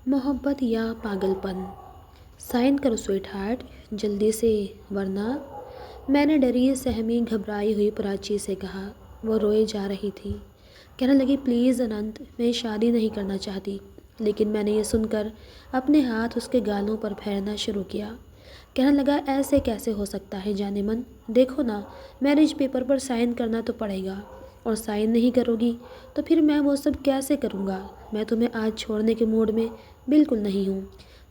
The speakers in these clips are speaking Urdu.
محبت یا پاگل پن؟ سائن کرو سویٹ ہارٹ جلدی سے، ورنہ میں نے ڈری سہمی گھبرائی ہوئی پراچی سے کہا۔ وہ روئے جا رہی تھی، کہنے لگی پلیز اننت، میں شادی نہیں کرنا چاہتی۔ لیکن میں نے یہ سن کر اپنے ہاتھ اس کے گالوں پر پھیرنا شروع کیا۔ کہنے لگا ایسے کیسے ہو سکتا ہے جانے من، دیکھو نا میرج پیپر پر سائن کرنا تو پڑے گا، اور سائن نہیں کرو گی تو پھر میں وہ سب کیسے کروں گا؟ میں تمہیں آج چھوڑنے کے موڈ میں بالکل نہیں ہوں۔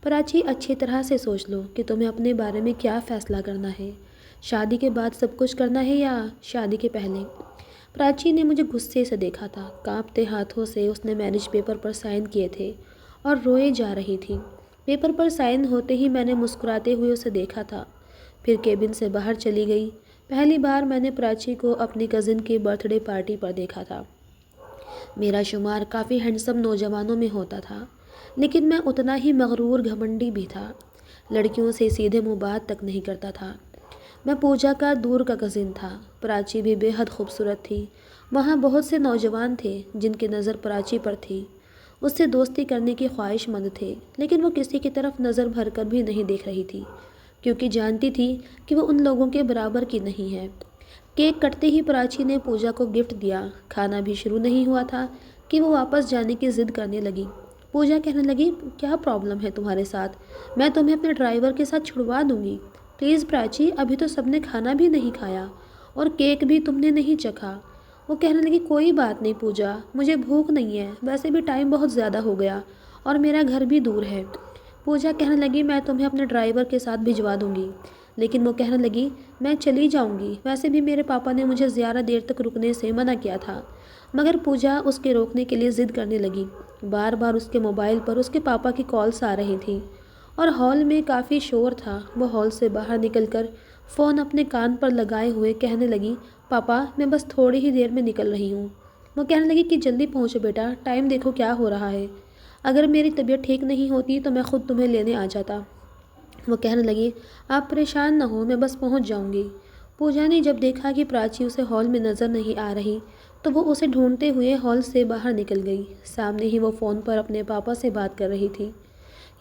پراچی اچھی طرح سے سوچ لو کہ تمہیں اپنے بارے میں کیا فیصلہ کرنا ہے، شادی کے بعد سب کچھ کرنا ہے یا شادی کے پہلے؟ پراچی نے مجھے غصے سے دیکھا تھا، کانپتے ہاتھوں سے اس نے میرج پیپر پر سائن کیے تھے اور روئے جا رہی تھی۔ پیپر پر سائن ہوتے ہی میں نے مسکراتے ہوئے اسے دیکھا تھا، پھر کیبن سے باہر چلی گئی۔ پہلی بار میں نے پراچی کو اپنی کزن کی برتھ ڈے پارٹی پر دیکھا تھا۔ میرا شمار کافی ہینڈسم نوجوانوں میں ہوتا تھا، لیکن میں اتنا ہی مغرور گھمنڈی بھی تھا، لڑکیوں سے سیدھے منہ بات تک نہیں کرتا تھا۔ میں پوجا کا دور کا کزن تھا۔ پراچی بھی بے حد خوبصورت تھی۔ وہاں بہت سے نوجوان تھے جن کی نظر پراچی پر تھی، اس سے دوستی کرنے کی خواہش مند تھے، لیکن وہ کسی کی طرف نظر بھر کر بھی نہیں دیکھ رہی تھی، کیونکہ جانتی تھی کہ وہ ان لوگوں کے برابر کی نہیں ہے۔ کیک کٹتے ہی پراچی نے پوجا کو گفٹ دیا، کھانا بھی شروع نہیں ہوا تھا کہ وہ واپس جانے کی ضد کرنے لگی۔ پوجا کہنے لگی کیا پرابلم ہے تمہارے ساتھ؟ میں تمہیں اپنے ڈرائیور کے ساتھ چھڑوا دوں گی۔ پلیز پراچی، ابھی تو سب نے کھانا بھی نہیں کھایا اور کیک بھی تم نے نہیں چکھا۔ وہ کہنے لگی کوئی بات نہیں پوجا، مجھے بھوک نہیں ہے، ویسے بھی ٹائم بہت زیادہ ہو گیا اور میرا گھر بھی دور ہے۔ پوجا کہنے لگی میں تمہیں اپنے ڈرائیور کے ساتھ بھجوا دوں گی۔ لیکن وہ کہنے لگی میں چلی جاؤں گی، ویسے بھی میرے پاپا نے مجھے زیادہ دیر تک رکنے سے منع کیا تھا۔ مگر پوجا اس کے روکنے کے لیے ضد کرنے لگی۔ بار بار اس کے موبائل پر اس کے پاپا کی کالز آ رہی تھیں اور ہال میں کافی شور تھا۔ وہ ہال سے باہر نکل کر فون اپنے کان پر لگائے ہوئے کہنے لگی پاپا میں بس تھوڑی ہی دیر میں نکل رہی ہوں۔ وہ کہنے لگی کہ جلدی پہنچو بیٹا، ٹائم دیکھو کیا ہو رہا ہے، اگر میری طبیعت ٹھیک نہیں ہوتی تو میں خود تمہیں لینے آ جاتا۔ وہ کہنے لگی آپ پریشان نہ ہو، میں بس پہنچ جاؤں گی۔ پوجا نے جب دیکھا کہ پراچی اسے ہال میں نظر نہیں آ رہی تو وہ اسے ڈھونڈتے ہوئے ہال سے باہر نکل گئی۔ سامنے ہی وہ فون پر اپنے پاپا سے بات کر رہی تھی۔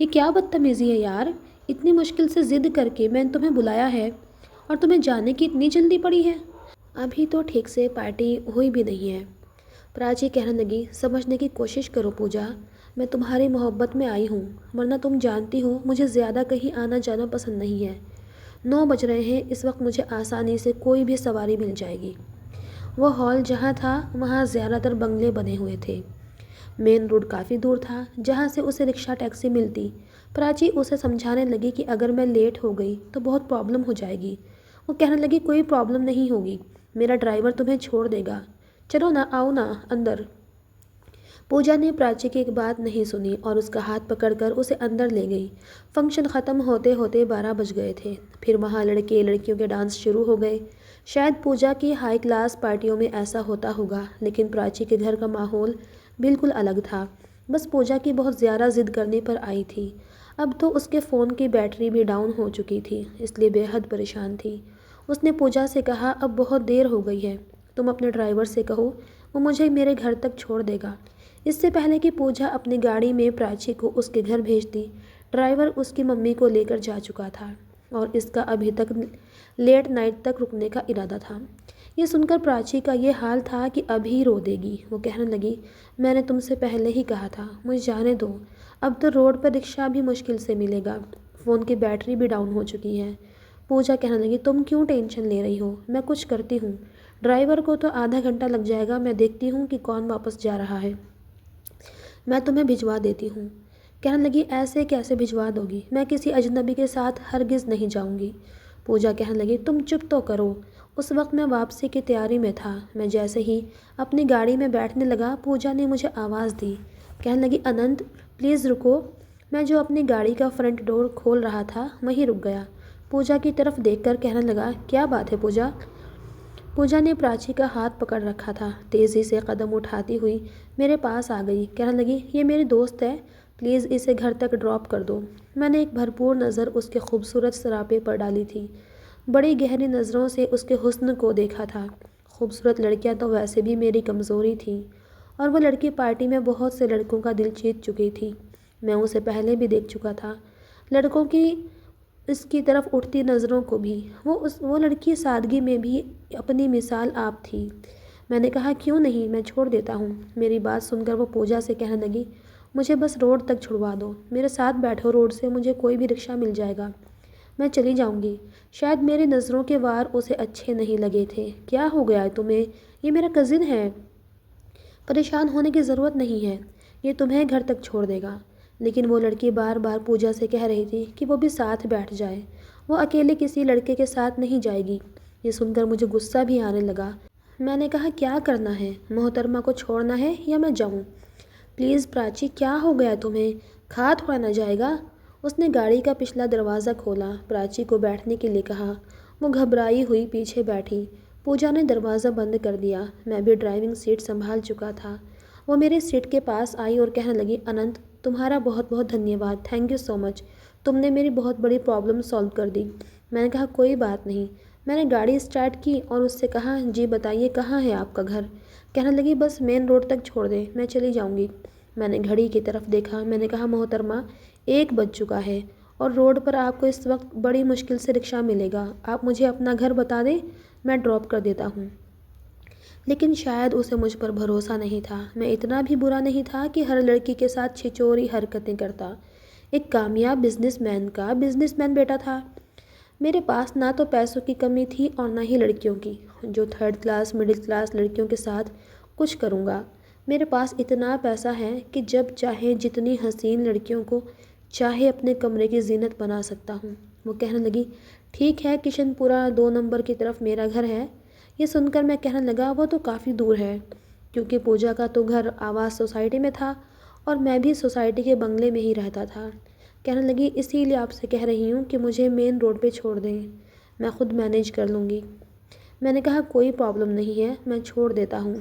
یہ کیا بدتمیزی ہے یار، اتنی مشکل سے ضد کر کے میں نے تمہیں بلایا ہے اور تمہیں جانے کی اتنی جلدی پڑی ہے؟ ابھی تو ٹھیک سے پارٹی ہوئی بھی نہیں ہے۔ پراچی کہنے لگی سمجھنے کی کوشش کرو پوجا، میں تمہاری محبت میں آئی ہوں، ورنہ تم جانتی ہو مجھے زیادہ کہیں آنا جانا پسند نہیں ہے۔ 9 بج رہے ہیں، اس وقت مجھے آسانی سے کوئی بھی سواری مل جائے گی۔ وہ ہال جہاں تھا وہاں زیادہ تر بنگلے بنے ہوئے تھے۔ مین روڈ کافی دور تھا جہاں سے اسے رکشہ ٹیکسی ملتی۔ پراچی اسے سمجھانے لگی کہ اگر میں لیٹ ہو گئی تو بہت پرابلم ہو جائے گی۔ وہ کہنے لگی کوئی پرابلم نہیں ہوگی، میرا ڈرائیور تمہیں چھوڑ دے گا، چلو نا، آؤ نا اندر۔ پوجا نے پراچی کی ایک بات نہیں سنی اور اس کا ہاتھ پکڑ کر اسے اندر لے گئی۔ فنکشن ختم ہوتے ہوتے 12 بج گئے تھے۔ پھر وہاں لڑکے لڑکیوں کے ڈانس شروع ہو گئے۔ شاید پوجا کی ہائی کلاس پارٹیوں میں ایسا ہوتا ہوگا، لیکن پراچی کے گھر کا ماحول بالکل الگ تھا۔ بس پوجا کی بہت زیادہ ضد کرنے پر آئی تھی۔ اب تو اس کے فون کی بیٹری بھی ڈاؤن ہو چکی تھی، اس لیے بے حد پریشان تھی۔ اس نے پوجا سے کہا اب بہت دیر ہو گئی ہے، تم اپنے ڈرائیور سے کہو وہ مجھے میرے گھر تک چھوڑ دے گا۔ اس سے پہلے کہ پوجا اپنی گاڑی میں پراچی کو اس کے گھر بھیجتی، ڈرائیور اس کی ممی کو لے کر جا چکا تھا اور اس کا ابھی تک لیٹ نائٹ تک رکنے کا ارادہ تھا۔ یہ سن کر پراچی کا یہ حال تھا کہ اب ہی رو دے گی۔ وہ کہنے لگی میں نے تم سے پہلے ہی کہا تھا، مجھے جانے دو، اب تو روڈ پر رکشہ بھی مشکل سے ملے گا، فون کی بیٹری بھی ڈاؤن ہو چکی ہے۔ پوجا کہنے لگی تم کیوں ٹینشن لے رہی ہو، میں کچھ کرتی ہوں، ڈرائیور کو تو آدھا گھنٹہ لگ جائے گا، میں دیکھتی ہوں کہ کون واپس جا رہا ہے، میں تمہیں بھجوا دیتی ہوں۔ کہنے لگی ایسے کیسے بھجوا دو گی، میں کسی اجنبی کے ساتھ ہرگز نہیں جاؤں گی۔ پوجا کہنے لگی تم چپ تو کرو۔ اس وقت میں واپسی کی تیاری میں تھا۔ میں جیسے ہی اپنی گاڑی میں بیٹھنے لگا پوجا نے مجھے آواز دی، کہنے لگی اننت پلیز رکو۔ میں جو اپنی گاڑی کا فرنٹ ڈور کھول رہا تھا وہیں رک گیا۔ پوجا کی طرف دیکھ کر کہنے لگا کیا بات ہے پوجا؟ پوجا نے پراچی کا ہاتھ پکڑ رکھا تھا، تیزی سے قدم اٹھاتی ہوئی میرے پاس آ گئی، کہنے لگی یہ میری دوست ہے، پلیز اسے گھر تک ڈراپ کر دو۔ میں نے ایک بھرپور نظر اس کے خوبصورت سراپے پر ڈالی تھی، بڑی گہری نظروں سے اس کے حسن کو دیکھا تھا۔ خوبصورت لڑکیاں تو ویسے بھی میری کمزوری تھیں اور وہ لڑکی پارٹی میں بہت سے لڑکوں کا دل جیت چکی تھی۔ میں اسے پہلے بھی دیکھ چکا تھا، لڑکوں کی اس کی طرف اٹھتی نظروں کو بھی۔ وہ لڑکی سادگی میں بھی اپنی مثال آپ تھی۔ میں نے کہا کیوں نہیں، میں چھوڑ دیتا ہوں۔ میری بات سن کر وہ پوجا سے کہنے لگی، مجھے بس روڈ تک چھڑوا دو، میرے ساتھ بیٹھو، روڈ سے مجھے کوئی بھی رکشہ مل جائے گا، میں چلی جاؤں گی۔ شاید میری نظروں کے وار اسے اچھے نہیں لگے تھے۔ کیا ہو گیا ہے تمہیں؟ یہ میرا کزن ہے، پریشان ہونے کی ضرورت نہیں ہے، یہ تمہیں گھر تک چھوڑ دے گا۔ لیکن وہ لڑکی بار بار پوجا سے کہہ رہی تھی کہ وہ بھی ساتھ بیٹھ جائے، وہ اکیلے کسی لڑکے کے ساتھ نہیں جائے گی۔ یہ سن کر مجھے غصہ بھی آنے لگا۔ میں نے کہا کیا کرنا ہے، محترمہ کو چھوڑنا ہے یا میں جاؤں؟ پلیز پراچی، کیا ہو گیا تمہیں؟ کھا تھوڑا نہ جائے گا؟ اس نے گاڑی کا پچھلا دروازہ کھولا، پراچی کو بیٹھنے کے لیے کہا۔ وہ گھبرائی ہوئی پیچھے بیٹھی۔ پوجا نے دروازہ بند کر دیا۔ میں بھی ڈرائیونگ سیٹ سنبھال چکا تھا۔ وہ میری سیٹ کے پاس آئی اور کہنے لگی، اننت، تمہارا بہت بہت دھنیہ واد، تھینک یو سو مچ، تم نے میری بہت بڑی پرابلم سالو کر دی۔ میں نے کہا کوئی بات نہیں۔ میں نے گاڑی اسٹارٹ کی اور اس سے کہا، جی بتائیے کہاں ہے آپ کا گھر؟ کہنے لگی، بس مین روڈ تک چھوڑ دیں، میں چلی جاؤں گی۔ میں نے گھڑی کی طرف دیکھا۔ میں نے کہا محترمہ 1 بج چکا ہے اور روڈ پر آپ کو اس وقت بڑی مشکل سے رکشہ ملے گا، آپ مجھے اپنا گھر بتا دیں، میں ڈراپ کر دیتا ہوں۔ لیکن شاید اسے مجھ پر بھروسہ نہیں تھا۔ میں اتنا بھی برا نہیں تھا کہ ہر لڑکی کے ساتھ چھچوری حرکتیں کرتا۔ ایک کامیاب بزنس مین کا بزنس مین بیٹا تھا۔ میرے پاس نہ تو پیسوں کی کمی تھی اور نہ ہی لڑکیوں کی، جو 3rd کلاس مڈل کلاس لڑکیوں کے ساتھ کچھ کروں گا۔ میرے پاس اتنا پیسہ ہے کہ جب چاہے جتنی حسین لڑکیوں کو چاہے اپنے کمرے کی زینت بنا سکتا ہوں۔ وہ کہنے لگی، ٹھیک ہے، کشن پورہ 2 نمبر کی طرف میرا گھر ہے۔ یہ سن کر میں کہنے لگا، وہ تو کافی دور ہے، کیونکہ پوجا کا تو گھر آواس سوسائٹی میں تھا اور میں بھی سوسائٹی کے بنگلے میں ہی رہتا تھا۔ کہنے لگی، اسی لیے آپ سے کہہ رہی ہوں کہ مجھے مین روڈ پہ چھوڑ دیں، میں خود مینیج کر لوں گی۔ میں نے کہا کوئی پرابلم نہیں ہے، میں چھوڑ دیتا ہوں۔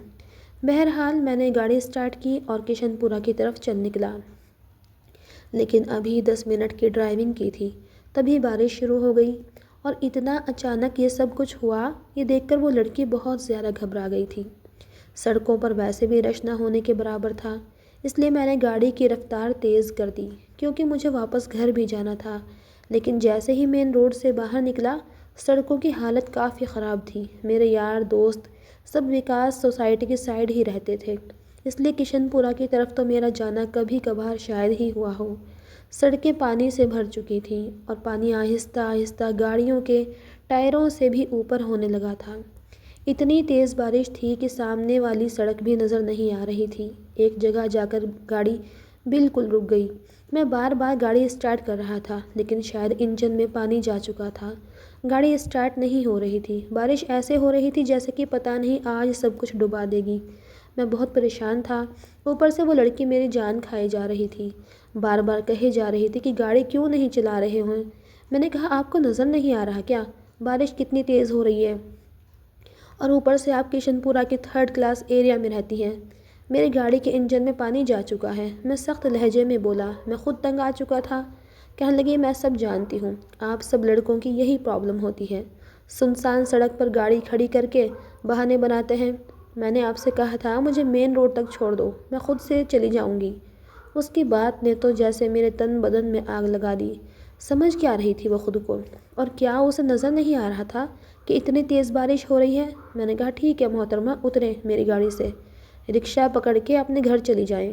بہرحال میں نے گاڑی اسٹارٹ کی اور کشن پورہ کی طرف چل نکلا۔ لیکن ابھی 10 منٹ کی ڈرائیونگ کی تھی، تبھی بارش شروع ہو گئی اور اتنا اچانک یہ سب کچھ ہوا، یہ دیکھ کر وہ لڑکی بہت زیادہ گھبرا گئی تھی۔ سڑکوں پر ویسے بھی رش نہ ہونے کے برابر تھا، اس لیے میں نے گاڑی کی رفتار تیز کر دی کیونکہ مجھے واپس گھر بھی جانا تھا۔ لیکن جیسے ہی مین روڈ سے باہر نکلا، سڑکوں کی حالت کافی خراب تھی۔ میرے یار دوست سب وکاس سوسائٹی کی سائڈ ہی رہتے تھے، اس لیے کشن پورہ کی طرف تو میرا جانا کبھی کبھار شاید ہی ہوا ہو۔ سڑکیں پانی سے بھر چکی تھیں اور پانی آہستہ آہستہ گاڑیوں کے ٹائروں سے بھی اوپر ہونے لگا تھا۔ اتنی تیز بارش تھی کہ سامنے والی سڑک بھی نظر نہیں آ رہی تھی۔ ایک جگہ جا کر گاڑی بالکل رک گئی۔ میں بار بار گاڑی اسٹارٹ کر رہا تھا، لیکن شاید انجن میں پانی جا چکا تھا، گاڑی اسٹارٹ نہیں ہو رہی تھی۔ بارش ایسے ہو رہی تھی جیسے کہ پتہ نہیں آج سب کچھ ڈبا دے گی۔ میں بہت پریشان تھا، اوپر سے وہ لڑکی میری جان کھائے جا رہی تھی، بار بار کہے جا رہی تھی کہ گاڑی کیوں نہیں چلا رہے ہیں۔ میں نے کہا آپ کو نظر نہیں آ رہا کیا بارش کتنی تیز ہو رہی ہے، اور اوپر سے آپ کشن پورہ کے 3rd کلاس ایریا میں رہتی ہیں۔ میری گاڑی کے انجن میں پانی جا چکا ہے، میں سخت لہجے میں بولا، میں خود تنگ آ چکا تھا۔ کہنے لگی، میں سب جانتی ہوں، آپ سب لڑکوں کی یہی پرابلم ہوتی ہے، سنسان سڑک پر گاڑی کھڑی کر کے بہانے بناتے ہیں۔ میں نے آپ سے کہا تھا مجھے مین روڈ تک چھوڑ دو، میں خود سے چلی جاؤں گی۔ اس کی بات نے تو جیسے میرے تن بدن میں آگ لگا دی۔ سمجھ کیا رہی تھی وہ خود کو، اور کیا اسے نظر نہیں آ رہا تھا کہ اتنی تیز بارش ہو رہی ہے؟ میں نے کہا ٹھیک ہے محترمہ، اتریں میری گاڑی سے، رکشہ پکڑ کے اپنے گھر چلی جائیں۔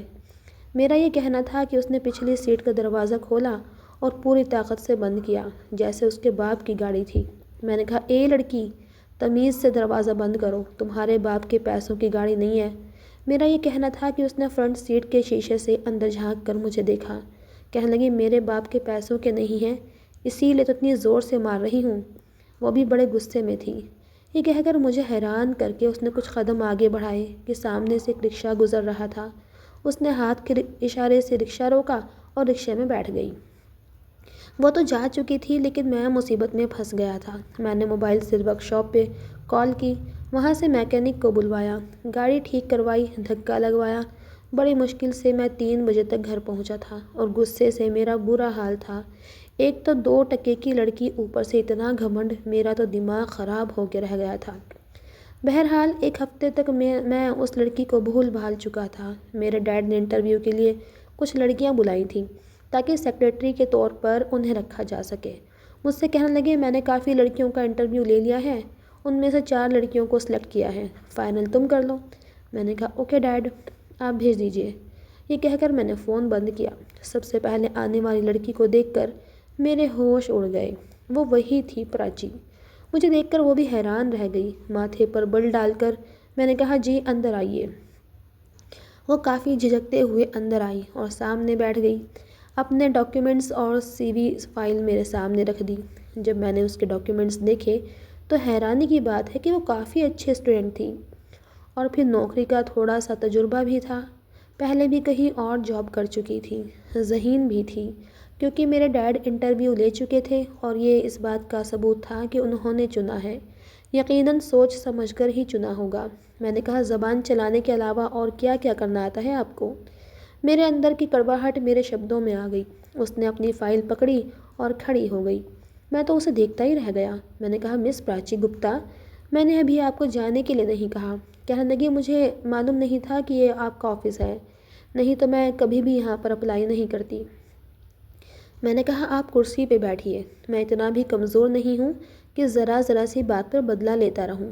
میرا یہ کہنا تھا کہ اس نے پچھلی سیٹ کا دروازہ کھولا اور پوری طاقت سے بند کیا، جیسے اس کے باپ کی گاڑی تھی۔ میں نے کہا، اے لڑکی، تمیز سے دروازہ بند کرو، تمہارے باپ کے پیسوں کی گاڑی نہیں ہے۔ میرا یہ کہنا تھا کہ اس نے فرنٹ سیٹ کے شیشے سے اندر جھانک کر مجھے دیکھا۔ کہنے لگی، میرے باپ کے پیسوں کے نہیں ہیں، اسی لیے تو اتنی زور سے مار رہی ہوں۔ وہ بھی بڑے غصے میں تھی۔ یہ کہہ کر مجھے حیران کر کے اس نے کچھ قدم آگے بڑھائے کہ سامنے سے ایک رکشہ گزر رہا تھا۔ اس نے ہاتھ کے اشارے سے رکشہ روکا اور رکشے میں بیٹھ گئی۔ وہ تو جا چکی تھی، لیکن میں مصیبت میں پھنس گیا تھا۔ میں نے موبائل سے ورک شاپ پہ کال کی، وہاں سے میکینک کو بلوایا، گاڑی ٹھیک کروائی، دھکا لگوایا۔ بڑی مشکل سے میں 3 بجے تک گھر پہنچا تھا اور غصے سے میرا برا حال تھا۔ ایک تو 2 ٹکے کی لڑکی، اوپر سے اتنا گھمنڈ، میرا تو دماغ خراب ہو کے رہ گیا تھا۔ بہرحال 1 ہفتے تک میں اس لڑکی کو بھول بھال چکا تھا۔ میرے ڈیڈ نے انٹرویو کے لیے کچھ لڑکیاں بلائی تھیں تاکہ سیکریٹری کے طور پر انہیں رکھا جا سکے۔ مجھ سے کہنے لگے میں نے کافی لڑکیوں کا انٹرویو لے لیا ہے، ان میں سے 4 لڑکیوں کو سلیکٹ کیا ہے، فائنل تم کر لو۔ میں نے کہا اوکے ڈیڈ، آپ بھیج دیجئے۔ یہ کہہ کر میں نے فون بند کیا۔ سب سے پہلے آنے والی لڑکی کو دیکھ کر میرے ہوش اڑ گئے۔ وہ وہی تھی پراچی۔ مجھے دیکھ کر وہ بھی حیران رہ گئی۔ ماتھے پر بل ڈال کر میں نے کہا جی اندر آئیے۔ وہ کافی جھجکتے ہوئے اندر آئی اور سامنے بیٹھ گئی۔ اپنے ڈاکیومنٹس اور سی وی فائل میرے سامنے رکھ دی۔ جب میں نے اس کے ڈاکیومنٹس دیکھے تو حیرانی کی بات ہے کہ وہ کافی اچھے اسٹوڈنٹ تھی اور پھر نوکری کا تھوڑا سا تجربہ بھی تھا۔ پہلے بھی کہیں اور جاب کر چکی تھی، ذہین بھی تھی کیونکہ میرے ڈیڈ انٹرویو لے چکے تھے اور یہ اس بات کا ثبوت تھا کہ انہوں نے چنا ہے، یقیناً سوچ سمجھ کر ہی چنا ہوگا۔ میں نے کہا زبان چلانے کے علاوہ اور کیا کیا کرنا آتا ہے آپ کو؟ میرے اندر کی کڑواہٹ میرے شبدوں میں آ گئی۔ اس نے اپنی فائل پکڑی اور کھڑی ہو گئی۔ میں تو اسے دیکھتا ہی رہ گیا۔ میں نے کہا مس پراچی گپتا، میں نے ابھی آپ کو جانے کے لیے نہیں کہا۔ کہنے لگی مجھے معلوم نہیں تھا کہ یہ آپ کا آفس ہے، نہیں تو میں کبھی بھی یہاں پر اپلائی نہیں کرتی۔ میں نے کہا آپ کرسی پہ بیٹھیے، میں اتنا بھی کمزور نہیں ہوں کہ ذرا سی بات پر بدلہ لیتا رہوں۔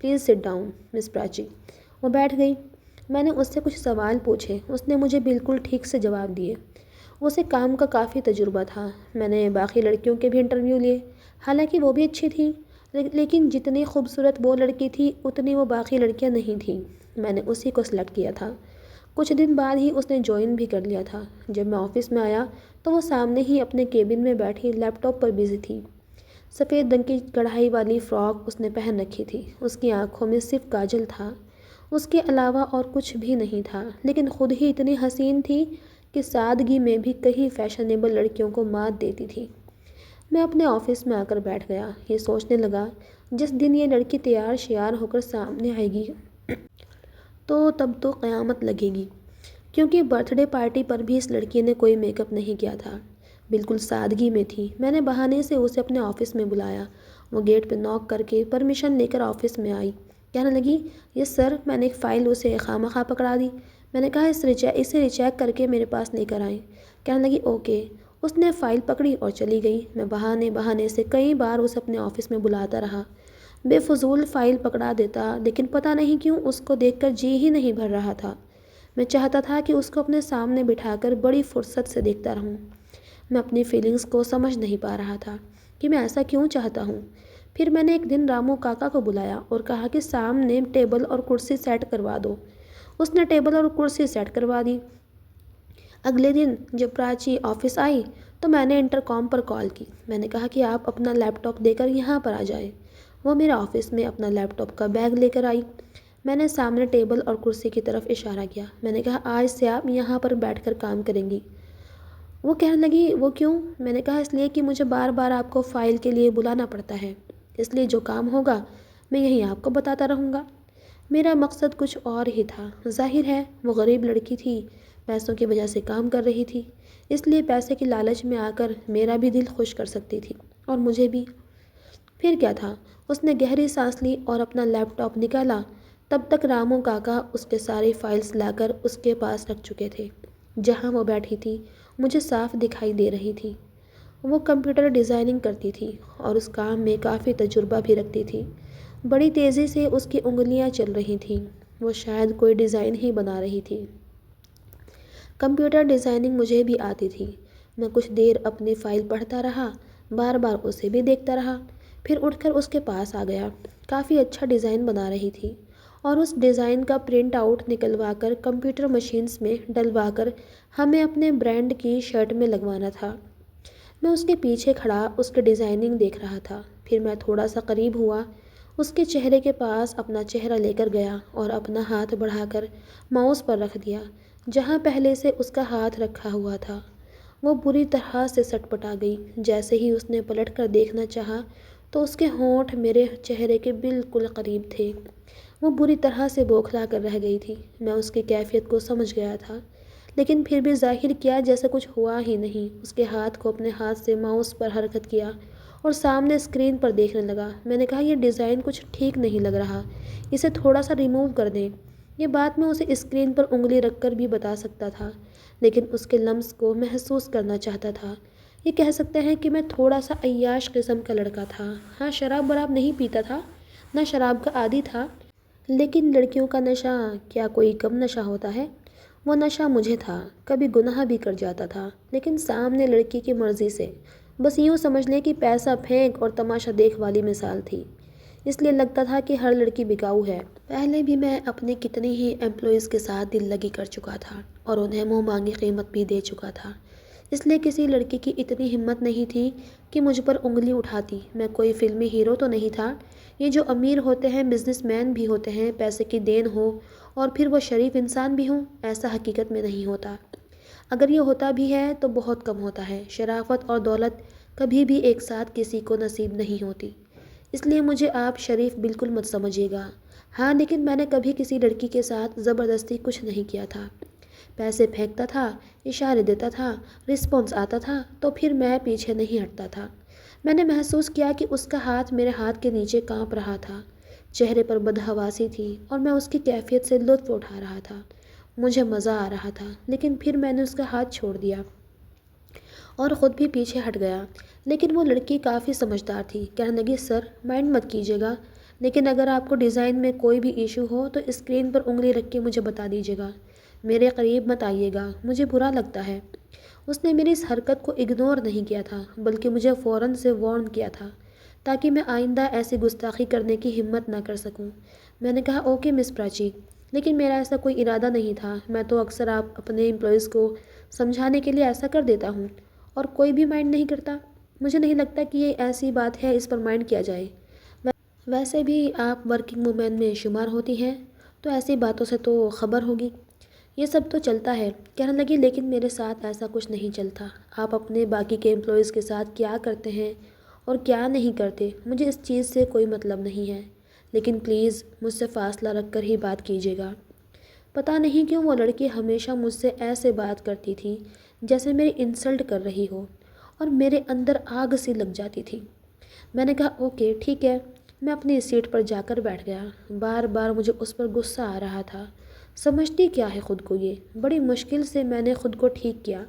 پلیز سٹ ڈاؤن مس پراچی۔ وہ بیٹھ گئی۔ میں نے اس سے کچھ سوال پوچھے، اس نے مجھے بالکل ٹھیک سے جواب دیے۔ اسے کام کا کافی تجربہ تھا۔ میں نے باقی لڑکیوں کے بھی انٹرویو لیے، حالانکہ وہ بھی اچھی تھیں، لیکن جتنی خوبصورت وہ لڑکی تھی اتنی وہ باقی لڑکیاں نہیں تھیں۔ میں نے اسی کو سلیکٹ کیا تھا۔ کچھ دن بعد ہی اس نے جوائن بھی کر لیا تھا۔ جب میں آفس میں آیا تو وہ سامنے ہی اپنے کیبن میں بیٹھی لیپ ٹاپ پر بزی تھی۔ سفید رنگ کی کڑھائی والی فراک اس نے پہن رکھی تھی۔ اس کی آنکھوں میں صرف کاجل تھا، اس کے علاوہ اور کچھ بھی نہیں تھا، لیکن خود ہی اتنی حسین تھی کہ سادگی میں بھی کئی فیشنیبل لڑکیوں کو مات دیتی تھی۔ میں اپنے آفس میں آ کر بیٹھ گیا۔ یہ سوچنے لگا جس دن یہ لڑکی تیار شیار ہو کر سامنے آئے گی تو تب تو قیامت لگے گی، کیونکہ برتھ ڈے پارٹی پر بھی اس لڑکی نے کوئی میک اپ نہیں کیا تھا، بالکل سادگی میں تھی۔ میں نے بہانے سے اسے اپنے آفس میں بلایا۔ وہ گیٹ پہ نوک کر کے پرمیشن لے کر آفس میں آئی۔ کہنے لگی یس سر، میں نے ایک فائل اسے خواہ پکڑا دی۔ میں نے کہا اسے ریچیک کر کے میرے پاس لے کر آئیں۔ کہنے لگی اوکے۔ اس نے فائل پکڑی اور چلی گئی۔ میں بہانے سے کئی بار اسے اپنے آفس میں بلاتا رہا، بے فضول فائل پکڑا دیتا، لیکن پتہ نہیں کیوں اس کو دیکھ کر جی ہی نہیں بھر رہا تھا۔ میں چاہتا تھا کہ اس کو اپنے سامنے بٹھا کر بڑی فرصت سے دیکھتا رہوں۔ میں اپنی فیلنگز کو سمجھ نہیں پا رہا تھا کہ میں ایسا کیوں چاہتا ہوں۔ پھر میں نے ایک دن رامو کاکا کو بلایا اور کہا کہ سامنے ٹیبل اور کرسی سیٹ کروا دو۔ اس نے ٹیبل اور کرسی سیٹ کروا دی۔ اگلے دن جب پراچی آفس آئی تو میں نے انٹر کام پر کال کی۔ میں نے کہا کہ آپ اپنا لیپ ٹاپ دے کر یہاں پر آ جائیں۔ وہ میرے آفس میں اپنا لیپ ٹاپ کا بیگ لے کر آئی۔ میں نے سامنے ٹیبل اور کرسی کی طرف اشارہ کیا۔ میں نے کہا آج سے آپ یہاں پر بیٹھ کر کام کریں گی۔ وہ کہنے لگی وہ کیوں؟ میں نے کہا اس لیے کہ مجھے بار بار آپ کو فائل کے لیے بلانا پڑتا ہے، اس لیے جو کام ہوگا میں یہیں آپ کو بتاتا رہوں گا۔ میرا مقصد کچھ اور ہی تھا۔ ظاہر ہے وہ غریب لڑکی تھی، پیسوں کی وجہ سے کام کر رہی تھی، اس لیے پیسے کی لالچ میں آ کر میرا بھی دل خوش کر سکتی تھی اور مجھے بھی۔ پھر کیا تھا، اس نے گہری سانس لی اور اپنا لیپ ٹاپ نکالا۔ تب تک رامو کاکا اس کے ساری فائلز لا کر اس کے پاس رکھ چکے تھے۔ جہاں وہ بیٹھی تھی مجھے صاف دکھائی دے رہی تھی۔ وہ کمپیوٹر ڈیزائننگ کرتی تھی اور اس کام میں کافی تجربہ بھی رکھتی تھی۔ بڑی تیزی سے اس کی انگلیاں چل رہی تھیں، وہ شاید کوئی ڈیزائن ہی بنا رہی تھی۔ کمپیوٹر ڈیزائننگ مجھے بھی آتی تھی۔ میں کچھ دیر اپنی فائل پڑھتا رہا، بار بار اسے بھی دیکھتا رہا، پھر اٹھ کر اس کے پاس آ گیا۔ کافی اچھا ڈیزائن بنا رہی تھی اور اس ڈیزائن کا پرنٹ آؤٹ نکلوا کر کمپیوٹر مشینز میں ڈلوا کر ہمیں اپنے برانڈ کی شرٹ میں لگوانا تھا۔ میں اس کے پیچھے کھڑا اس کے ڈیزائننگ دیکھ رہا تھا۔ پھر میں تھوڑا سا قریب ہوا، اس کے چہرے کے پاس اپنا چہرہ لے کر گیا اور اپنا ہاتھ بڑھا کر ماؤس پر رکھ دیا جہاں پہلے سے اس کا ہاتھ رکھا ہوا تھا۔ وہ بری طرح سے سٹ پٹا گئی۔ جیسے ہی اس نے پلٹ کر دیکھنا چاہا تو اس کے ہونٹ میرے چہرے کے بالکل قریب تھے۔ وہ بری طرح سے بوکھلا کر رہ گئی تھی۔ میں اس کی کیفیت کو سمجھ گیا تھا، لیکن پھر بھی ظاہر کیا جیسے کچھ ہوا ہی نہیں۔ اس کے ہاتھ کو اپنے ہاتھ سے ماؤس پر حرکت کیا اور سامنے اسکرین پر دیکھنے لگا۔ میں نے کہا یہ ڈیزائن کچھ ٹھیک نہیں لگ رہا، اسے تھوڑا سا ریموو کر دیں۔ یہ بات میں اسے اسکرین پر انگلی رکھ کر بھی بتا سکتا تھا، لیکن اس کے لمس کو محسوس کرنا چاہتا تھا۔ یہ کہہ سکتے ہیں کہ میں تھوڑا سا عیاش قسم کا لڑکا تھا۔ ہاں، شراب براب نہیں پیتا تھا، نہ شراب کا عادی تھا، لیکن لڑکیوں کا نشہ کیا کوئی کم نشہ ہوتا ہے؟ وہ نشہ مجھے تھا۔ کبھی گناہ بھی کر جاتا تھا، لیکن سامنے لڑکی کی مرضی سے، بس یوں سمجھ لیں کہ پیسہ پھینک اور تماشا دیکھ والی مثال تھی۔ اس لیے لگتا تھا کہ ہر لڑکی بکاؤ ہے۔ پہلے بھی میں اپنے کتنی ہی ایمپلائیز کے ساتھ دل لگی کر چکا تھا اور انہیں منہ مانگی قیمت بھی دے چکا تھا۔ اس لیے کسی لڑکی کی اتنی ہمت نہیں تھی کہ مجھ پر انگلی اٹھاتی۔ میں کوئی فلمی ہیرو تو نہیں تھا۔ یہ جو امیر ہوتے ہیں، بزنس مین بھی ہوتے ہیں، پیسے کی دین ہو اور پھر وہ شریف انسان بھی ہوں، ایسا حقیقت میں نہیں ہوتا۔ اگر یہ ہوتا بھی ہے تو بہت کم ہوتا ہے۔ شرافت اور دولت کبھی بھی ایک ساتھ کسی کو نصیب نہیں ہوتی۔ اس لیے مجھے آپ شریف بالکل مت سمجھیے گا۔ ہاں، لیکن میں نے کبھی کسی لڑکی کے ساتھ زبردستی کچھ نہیں کیا تھا۔ پیسے پھینکتا تھا، اشارے دیتا تھا، رسپانس آتا تھا تو پھر میں پیچھے نہیں ہٹتا تھا۔ میں نے محسوس کیا کہ اس کا ہاتھ میرے ہاتھ کے نیچے کانپ رہا تھا، چہرے پر بدحواسی تھی اور میں اس کی کیفیت سے لطف اٹھا رہا تھا۔ مجھے مزہ آ رہا تھا، لیکن پھر میں نے اس کا ہاتھ چھوڑ دیا اور خود بھی پیچھے ہٹ گیا۔ لیکن وہ لڑکی کافی سمجھدار تھی، کہنے لگی سر مائنڈ مت کیجیے گا، لیکن اگر آپ کو ڈیزائن میں کوئی بھی ایشو ہو تو اسکرین پر انگلی رکھ کے مجھے بتا دیجیے گا، میرے قریب مت آئیے گا، مجھے برا لگتا ہے۔ اس نے میری اس حرکت کو اگنور نہیں کیا تھا، بلکہ مجھے فوراً سے وارن کیا تھا تاکہ میں آئندہ ایسی گستاخی کرنے کی ہمت نہ کر سکوں۔ میں نے کہا اوکے مس پراچی، لیکن میرا ایسا کوئی ارادہ نہیں تھا۔ میں تو اکثر آپ اپنے امپلائیز کو سمجھانے کے لیے ایسا کر دیتا ہوں اور کوئی بھی مائنڈ نہیں کرتا۔ مجھے نہیں لگتا کہ یہ ایسی بات ہے اس پر مائنڈ کیا جائے۔ ویسے بھی آپ ورکنگ وومین میں شمار ہوتی ہیں تو ایسی باتوں سے تو خبر ہوگی۔ یہ سب تو چلتا ہے، کہنے لگی، لیکن میرے ساتھ ایسا کچھ نہیں چلتا۔ آپ اپنے باقی کے امپلائیز کے ساتھ کیا کرتے ہیں اور کیا نہیں کرتے، مجھے اس چیز سے کوئی مطلب نہیں ہے، لیکن پلیز مجھ سے فاصلہ رکھ کر ہی بات کیجیے گا۔ پتہ نہیں کیوں وہ لڑکی ہمیشہ مجھ سے ایسے بات کرتی تھی جیسے میری انسلٹ کر رہی ہو، اور میرے اندر آگ سی لگ جاتی تھی۔ میں نے کہا اوکے ٹھیک ہے۔ میں اپنی سیٹ پر جا کر بیٹھ گیا۔ بار بار مجھے اس پر غصہ آ رہا تھا۔ سمجھتی کیا ہے خود کو یہ؟ بڑی مشکل سے میں نے خود کو ٹھیک کیا۔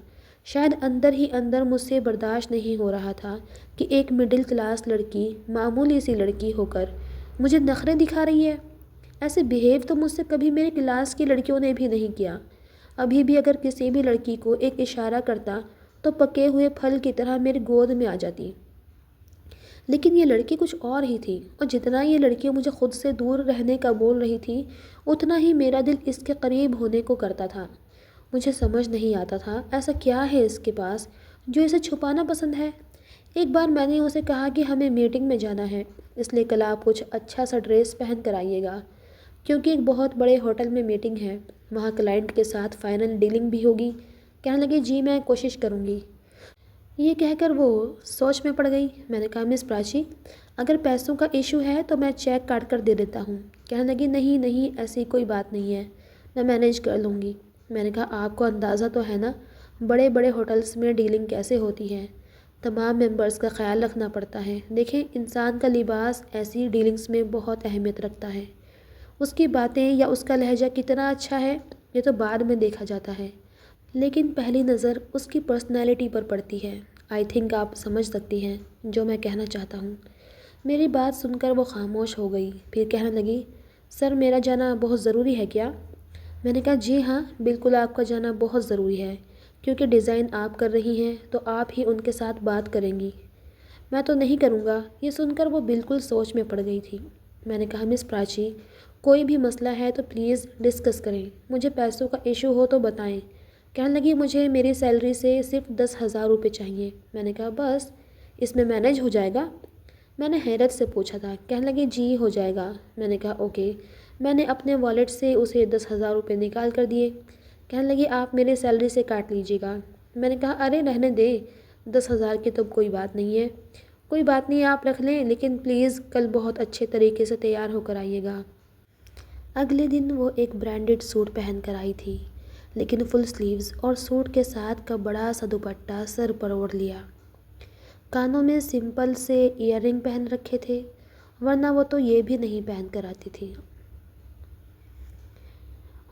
شاید اندر ہی اندر مجھ سے برداشت نہیں ہو رہا تھا کہ ایک مڈل کلاس لڑکی، معمولی سی لڑکی ہو کر مجھے نخرے دکھا رہی ہے۔ ایسے بیہیو تو مجھ سے کبھی میرے کلاس کی لڑکیوں نے بھی نہیں کیا۔ ابھی بھی اگر کسی بھی لڑکی کو ایک اشارہ کرتا تو پکے ہوئے پھل کی طرح میری گود میں آ جاتی، لیکن یہ لڑکی کچھ اور ہی تھی، اور جتنا یہ لڑکی مجھے خود سے دور رہنے کا بول رہی تھی، اتنا ہی میرا دل اس کے قریب ہونے کو کرتا تھا۔ مجھے سمجھ نہیں آتا تھا ایسا کیا ہے اس کے پاس جو اسے چھپانا پسند ہے۔ ایک بار میں نے اسے کہا کہ ہمیں میٹنگ میں جانا ہے، اس لیے کل آپ کچھ اچھا سا ڈریس پہن کر آئیے گا، کیونکہ ایک بہت بڑے ہوٹل میں میٹنگ ہے، وہاں کلائنٹ کے ساتھ فائنل ڈیلنگ بھی ہوگی۔ کہنے لگی جی میں کوشش کروں گی۔ یہ کہہ کر وہ سوچ میں پڑ گئی۔ میں نے کہا مس پراچی، اگر پیسوں کا ایشو ہے تو میں چیک کاٹ کر دے دیتا ہوں۔ کہنے لگی نہیں نہیں، ایسی کوئی بات نہیں ہے، میں مینیج کر لوں گی۔ میں نے کہا آپ کو اندازہ تو ہے نا بڑے بڑے ہوٹلز میں ڈیلنگ کیسے ہوتی ہے، تمام ممبرز کا خیال رکھنا پڑتا ہے۔ دیکھیں انسان کا لباس ایسی ڈیلنگز میں بہت اہمیت رکھتا ہے، اس کی باتیں یا اس کا لہجہ کتنا اچھا ہے یہ تو بعد میں دیکھا جاتا ہے، لیکن پہلی نظر اس کی پرسنالٹی پر پڑتی ہے۔ آئی تھنک آپ سمجھ سکتی ہیں جو میں کہنا چاہتا ہوں۔ میری بات سن کر وہ خاموش ہو گئی، پھر کہنے لگی سر میرا جانا بہت ضروری ہے کیا؟ میں نے کہا جی ہاں بالکل، آپ کا جانا بہت ضروری ہے، کیونکہ ڈیزائن آپ کر رہی ہیں تو آپ ہی ان کے ساتھ بات کریں گی۔ میں تو نہیں کروں گا۔ یہ سن کر وہ بالکل سوچ میں پڑ گئی تھی۔ میں نے کہا مس پراچی، کوئی بھی مسئلہ ہے تو پلیز ڈسکس کریں، مجھے پیسوں کا ایشو ہو تو بتائیں۔ کہنے لگی مجھے میری سیلری سے صرف 10,000 روپے چاہیے۔ میں نے کہا بس اس میں مینیج ہو جائے گا؟ میں نے حیرت سے پوچھا تھا۔ کہنے لگی جی ہو جائے گا۔ میں نے کہا اوکے۔ میں نے اپنے والیٹ سے اسے 10,000 روپے نکال کر دیے۔ کہنے لگی آپ میری سیلری سے کاٹ لیجیے گا۔ میں نے کہا ارے رہنے دیں، 10,000 کی تو کوئی بات نہیں ہے۔ کوئی بات نہیں آپ رکھ لیں، لیکن پلیز کل بہت اچھے طریقے سے تیار ہو کر آئیے گا۔ اگلے دن وہ ایک برانڈڈ سوٹ پہن کر آئی تھی، لیکن فل سلیوز اور سوٹ کے ساتھ کا بڑا سا دوپٹہ سر پر اوڑھ لیا۔ کانوں میں سمپل سے ایئر رنگ پہن رکھے تھے، ورنہ وہ تو یہ بھی نہیں پہن کر آتی تھی۔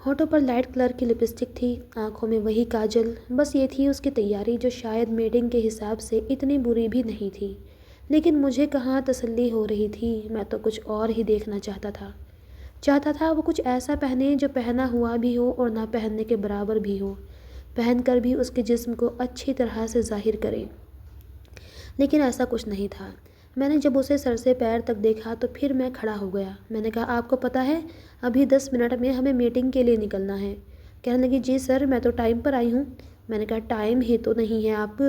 ہونٹوں پر لائٹ کلر کی لپسٹک تھی، آنکھوں میں وہی کاجل، بس یہ تھی اس کی تیاری جو شاید میٹنگ کے حساب سے اتنی بری بھی نہیں تھی۔ لیکن مجھے کہاں تسلی ہو رہی تھی، میں تو کچھ اور ہی دیکھنا چاہتا تھا وہ کچھ ایسا پہنے جو پہنا ہوا بھی ہو اور نہ پہننے کے برابر بھی ہو، پہن کر بھی اس کے جسم کو اچھی طرح سے ظاہر کرے۔ لیکن ایسا کچھ نہیں تھا۔ میں نے جب اسے سر سے پیر تک دیکھا تو پھر میں کھڑا ہو گیا۔ میں نے کہا، آپ کو پتہ ہے ابھی 10 منٹ میں ہمیں میٹنگ کے لیے نکلنا ہے۔ کہنے لگی، جی سر، میں تو ٹائم پر آئی ہوں۔ میں نے کہا، ٹائم ہی تو نہیں ہے، آپ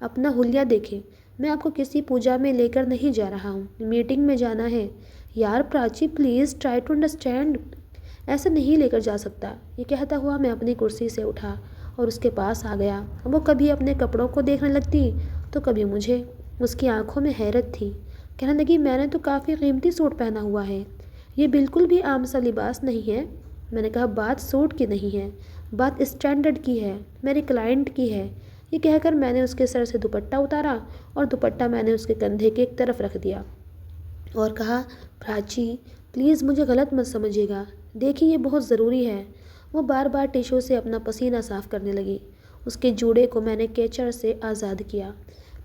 اپنا حلیہ دیکھیں، میں آپ کو کسی پوجا میں لے کر نہیں جا رہا ہوں، میٹنگ میں جانا ہے۔ یار Prachi, please try to understand, ایسے نہیں لے کر جا سکتا۔ یہ کہتا ہوا میں اپنی کرسی سے اٹھا اور اس کے پاس آ گیا۔ وہ کبھی اپنے کپڑوں کو دیکھنے لگتی تو کبھی مجھے۔ اس کی آنکھوں میں حیرت تھی۔ کہنے لگی، میں نے تو کافی قیمتی سوٹ پہنا ہوا ہے، یہ بالکل بھی عام سا لباس نہیں ہے۔ میں نے کہا، بات سوٹ کی نہیں ہے، بات اسٹینڈرڈ کی ہے، میرے کلائنٹ کی ہے۔ یہ کہہ کر میں نے اس کے سر سے دوپٹہ اتارا اور دوپٹہ میں نے اس کے کندھے کے ایک طرف رکھ دیا اور کہا، پراچی پلیز مجھے غلط مت سمجھیے گا، دیکھیں یہ بہت ضروری ہے۔ وہ بار بار ٹیشو سے اپنا پسینہ صاف کرنے لگی۔ اس کے جوڑے کو میں نے کیچڑ سے آزاد کیا۔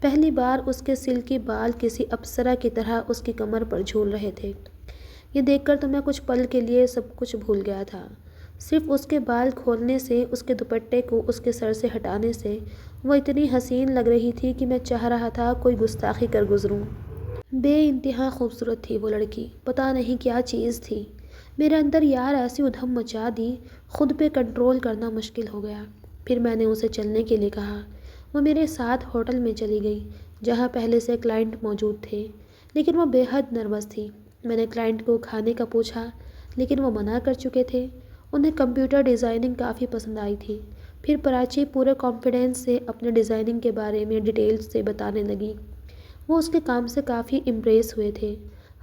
پہلی بار اس کے سلکی بال کسی اپسرا کی طرح اس کی کمر پر جھول رہے تھے۔ یہ دیکھ کر تو میں کچھ پل کے لیے سب کچھ بھول گیا تھا۔ صرف اس کے بال کھولنے سے، اس کے دوپٹے کو اس کے سر سے ہٹانے سے وہ اتنی حسین لگ رہی تھی کہ میں چاہ رہا تھا کوئی گستاخی کر گزروں۔ بے انتہا خوبصورت تھی وہ لڑکی، پتہ نہیں کیا چیز تھی۔ میرے اندر یار ایسی ادھم مچا دی، خود پہ کنٹرول کرنا مشکل ہو گیا۔ پھر میں نے اسے چلنے کے لیے کہا۔ وہ میرے ساتھ ہوٹل میں چلی گئی جہاں پہلے سے کلائنٹ موجود تھے، لیکن وہ بے حد نروس تھی۔ میں نے کلائنٹ کو کھانے کا پوچھا لیکن وہ منع کر چکے تھے۔ انہیں کمپیوٹر ڈیزائننگ کافی پسند آئی تھی۔ پھر پراچی پورے کانفیڈنس سے اپنے ڈیزائننگ کے بارے میں ڈیٹیل سے بتانے لگی۔ وہ اس کے کام سے کافی امپریس ہوئے تھے۔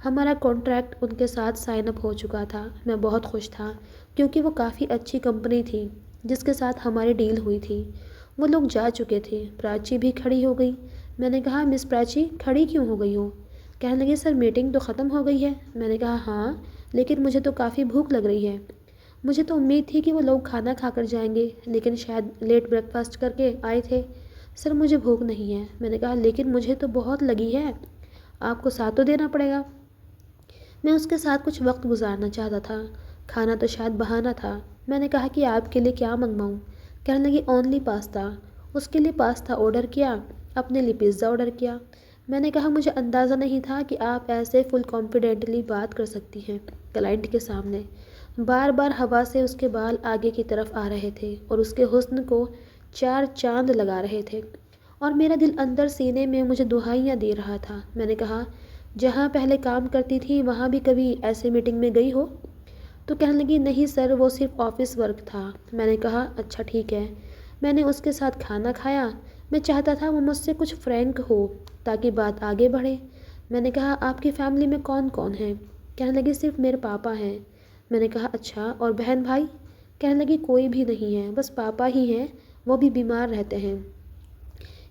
ہمارا کانٹریکٹ ان کے ساتھ سائن اپ ہو چکا تھا۔ میں بہت خوش تھا کیونکہ وہ کافی اچھی کمپنی تھی جس کے ساتھ ہماری ڈیل ہوئی تھی۔ وہ لوگ جا چکے تھے۔ پراچی بھی کھڑی ہو گئی۔ میں نے کہا، مس پراچی کھڑی کیوں ہو گئی ہو؟ کہنے لگی، سر میٹنگ تو ختم ہو گئی ہے۔ میں نے کہا، ہاں لیکن مجھے تو کافی بھوک لگ رہی ہے۔ مجھے تو امید تھی کہ وہ لوگ کھانا کھا کر جائیں گے، لیکن شاید لیٹ بریک فاسٹ کر کے آئے تھے۔ سر مجھے بھوک نہیں ہے۔ میں نے کہا، لیکن مجھے تو بہت لگی ہے، آپ کو ساتھ تو دینا پڑے گا۔ میں اس کے ساتھ کچھ وقت گزارنا چاہتا تھا، کھانا تو شاید بہانہ تھا۔ میں نے کہا کہ آپ کے لیے کیا منگواؤں؟ کہنے لگی، اونلی پاستا۔ اس کے لیے پاستا آرڈر کیا، اپنے لیے پیزا آرڈر کیا۔ میں نے کہا، مجھے اندازہ نہیں تھا کہ آپ ایسے فل کانفیڈنٹلی بات کر سکتی ہیں کلائنٹ کے سامنے۔ بار بار ہوا سے اس کے بال آگے کی طرف آ رہے تھے اور اس کے حسن کو 4 چاند لگا رہے تھے، اور میرا دل اندر سینے میں مجھے دہائیاں دے رہا تھا۔ میں نے کہا، جہاں پہلے کام کرتی تھی وہاں بھی کبھی ایسے میٹنگ میں گئی ہو؟ تو کہنے لگی، نہیں سر، وہ صرف آفس ورک تھا۔ میں نے کہا، اچھا ٹھیک ہے۔ میں نے اس کے ساتھ کھانا کھایا۔ میں چاہتا تھا وہ مجھ سے کچھ فرینک ہو تاکہ بات آگے بڑھے۔ میں نے کہا، آپ کی فیملی میں کون کون ہیں؟ کہنے لگی، صرف میرے پاپا ہیں۔ میں نے کہا، اچھا، اور بہن بھائی؟ کہنے لگی، کوئی بھی نہیں ہے، بس پاپا ہی ہیں، وہ بھی بیمار رہتے ہیں،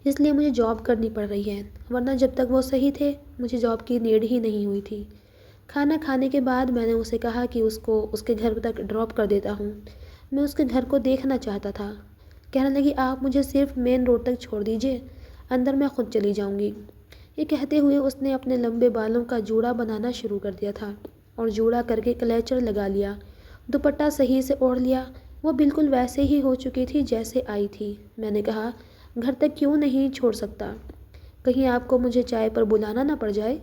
اس لیے مجھے جاب کرنی پڑ رہی ہے، ورنہ جب تک وہ صحیح تھے مجھے جاب کی نیڈ ہی نہیں ہوئی تھی۔ کھانا کھانے کے بعد میں نے اسے کہا کہ اس کو اس کے گھر تک ڈراپ کر دیتا ہوں، میں اس کے گھر کو دیکھنا چاہتا تھا۔ کہنے لگی، آپ مجھے صرف مین روڈ تک چھوڑ دیجیے، اندر میں خود چلی جاؤں گی۔ یہ کہتے ہوئے اس نے اپنے لمبے بالوں کا جوڑا بنانا شروع کر دیا تھا اور جوڑا کر کے کلیچر لگا لیا، دوپٹہ صحیح سے اوڑھ لیا۔ وہ بالکل ویسے ہی ہو چکی تھی جیسے آئی تھی۔ میں نے کہا، گھر تک کیوں نہیں چھوڑ سکتا؟ کہیں آپ کو مجھے چائے پر بلانا نہ پڑ جائے۔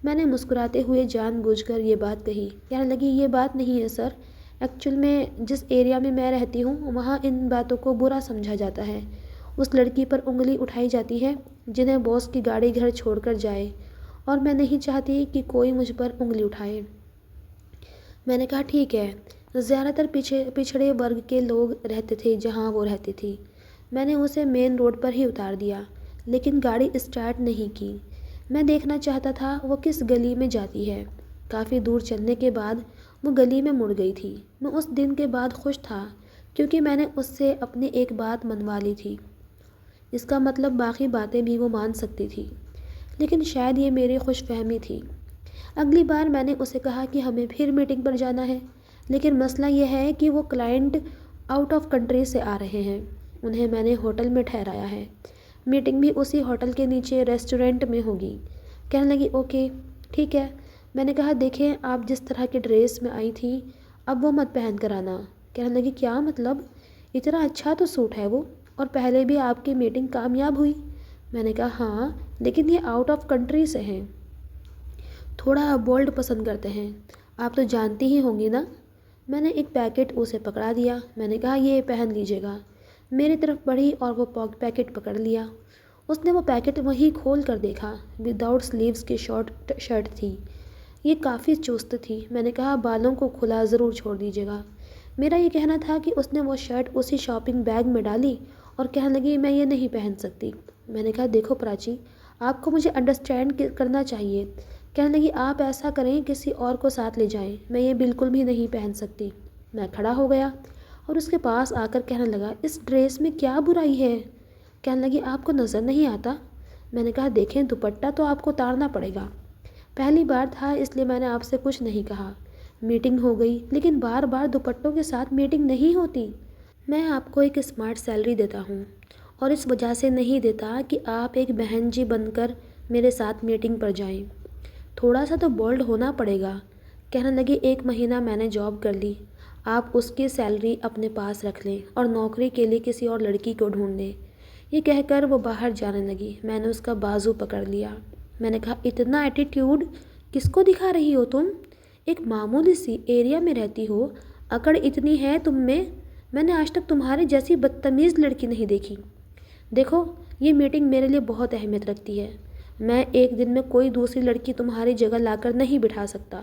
میں نے مسکراتے ہوئے جان بوجھ کر یہ بات کہی۔ کہنے لگی، یہ بات نہیں ہے سر، ایکچوئل میں جس ایریا میں میں رہتی ہوں وہاں ان باتوں کو برا سمجھا جاتا ہے۔ اس لڑکی پر انگلی اٹھائی جاتی ہے جنہیں باس کی گاڑی گھر چھوڑ کر جائے، اور میں نہیں چاہتی کہ کوئی مجھ پر انگلی اٹھائے۔ میں نے کہا، ٹھیک ہے۔ زیادہ تر پچھڑے ورگ کے لوگ رہتے تھے جہاں وہ رہتی تھی۔ میں نے اسے مین روڈ پر ہی اتار دیا، لیکن گاڑی اسٹارٹ نہیں کی۔ میں دیکھنا چاہتا تھا وہ کس گلی میں جاتی ہے۔ کافی دور چلنے کے بعد وہ گلی میں مڑ گئی تھی۔ میں اس دن کے بعد خوش تھا کیونکہ میں نے اس سے اپنی ایک بات منوا لی تھی۔ اس کا مطلب باقی باتیں بھی وہ مان سکتی تھی، لیکن شاید یہ میری خوش فہمی تھی۔ اگلی بار میں نے اسے کہا کہ ہمیں پھر میٹنگ پر جانا ہے۔ لیکن مسئلہ یہ ہے کہ وہ کلائنٹ آؤٹ آف کنٹری سے آ رہے ہیں، انہیں میں نے ہوٹل میں ٹھہرایا ہے، میٹنگ بھی اسی ہوٹل کے نیچے ریسٹورنٹ میں ہوگی۔ کہنے لگی اوکے ٹھیک ہے۔ میں نے کہا دیکھیں آپ جس طرح کی ڈریس میں آئی تھیں اب وہ مت پہن کر آنا۔ کہنے لگی کیا مطلب؟ اتنا اچھا تو سوٹ ہے وہ، اور پہلے بھی آپ کی میٹنگ کامیاب ہوئی۔ میں نے کہا ہاں لیکن یہ آؤٹ آف کنٹری سے ہیں، تھوڑا بولڈ پسند کرتے ہیں، آپ تو جانتی ہی ہوں گی نا۔ میں نے ایک پیکٹ اسے پکڑا دیا، میں نے کہا یہ پہن لیجیے گا۔ میری طرف بڑھی اور وہ پیکٹ پکڑ لیا۔ اس نے وہ پیکٹ وہیں کھول کر دیکھا، وداؤٹ سلیوز کی شارٹ شرٹ تھی، یہ کافی چست تھی۔ میں نے کہا بالوں کو کھلا ضرور چھوڑ دیجیے گا۔ میرا یہ کہنا تھا کہ اس نے وہ شرٹ اسی شاپنگ بیگ میں ڈالی اور کہنے لگی میں یہ نہیں پہن سکتی۔ میں نے کہا دیکھو پراچی آپ کو مجھے انڈرسٹینڈ کرنا چاہیے۔ کہنے لگی آپ ایسا کریں کسی اور کو ساتھ لے جائیں، میں یہ بالکل بھی نہیں پہن سکتی۔ میں کھڑا ہو گیا اور اس کے پاس آ کر کہنے لگا اس ڈریس میں کیا برائی ہے؟ کہنے لگی آپ کو نظر نہیں آتا؟ میں نے کہا دیکھیں دوپٹہ تو آپ کو اتارنا پڑے گا، پہلی بار تھا اس لیے میں نے آپ سے کچھ نہیں کہا۔ میٹنگ ہو گئی لیکن بار بار دوپٹوں کے ساتھ میٹنگ نہیں ہوتی۔ میں آپ کو ایک اسمارٹ سیلری دیتا ہوں اور اس وجہ سے نہیں دیتا کہ آپ ایک بہن جی بن کر میرے ساتھ میٹنگ پر جائیں، تھوڑا سا تو بولڈ ہونا پڑے گا۔ کہنے لگی 1 مہینہ میں نے جاب کر لی، آپ اس کی سیلری اپنے پاس رکھ لیں اور نوکری کے لیے کسی اور لڑکی کو ڈھونڈ لیں۔ یہ کہہ کر وہ باہر جانے لگی۔ میں نے اس کا بازو پکڑ لیا۔ میں نے کہا اتنا ایٹیٹیوڈ کس کو دکھا رہی ہو تم؟ ایک معمولی سی ایریا میں رہتی ہو، اکڑ اتنی ہے تم میں نے آج تک تمہارے جیسی بدتمیز لڑکی نہیں دیکھی۔ دیکھو یہ میٹنگ میرے لیے بہت اہمیت رکھتی ہے، میں ایک دن میں کوئی دوسری لڑکی تمہاری جگہ لا کر نہیں بٹھا سکتا۔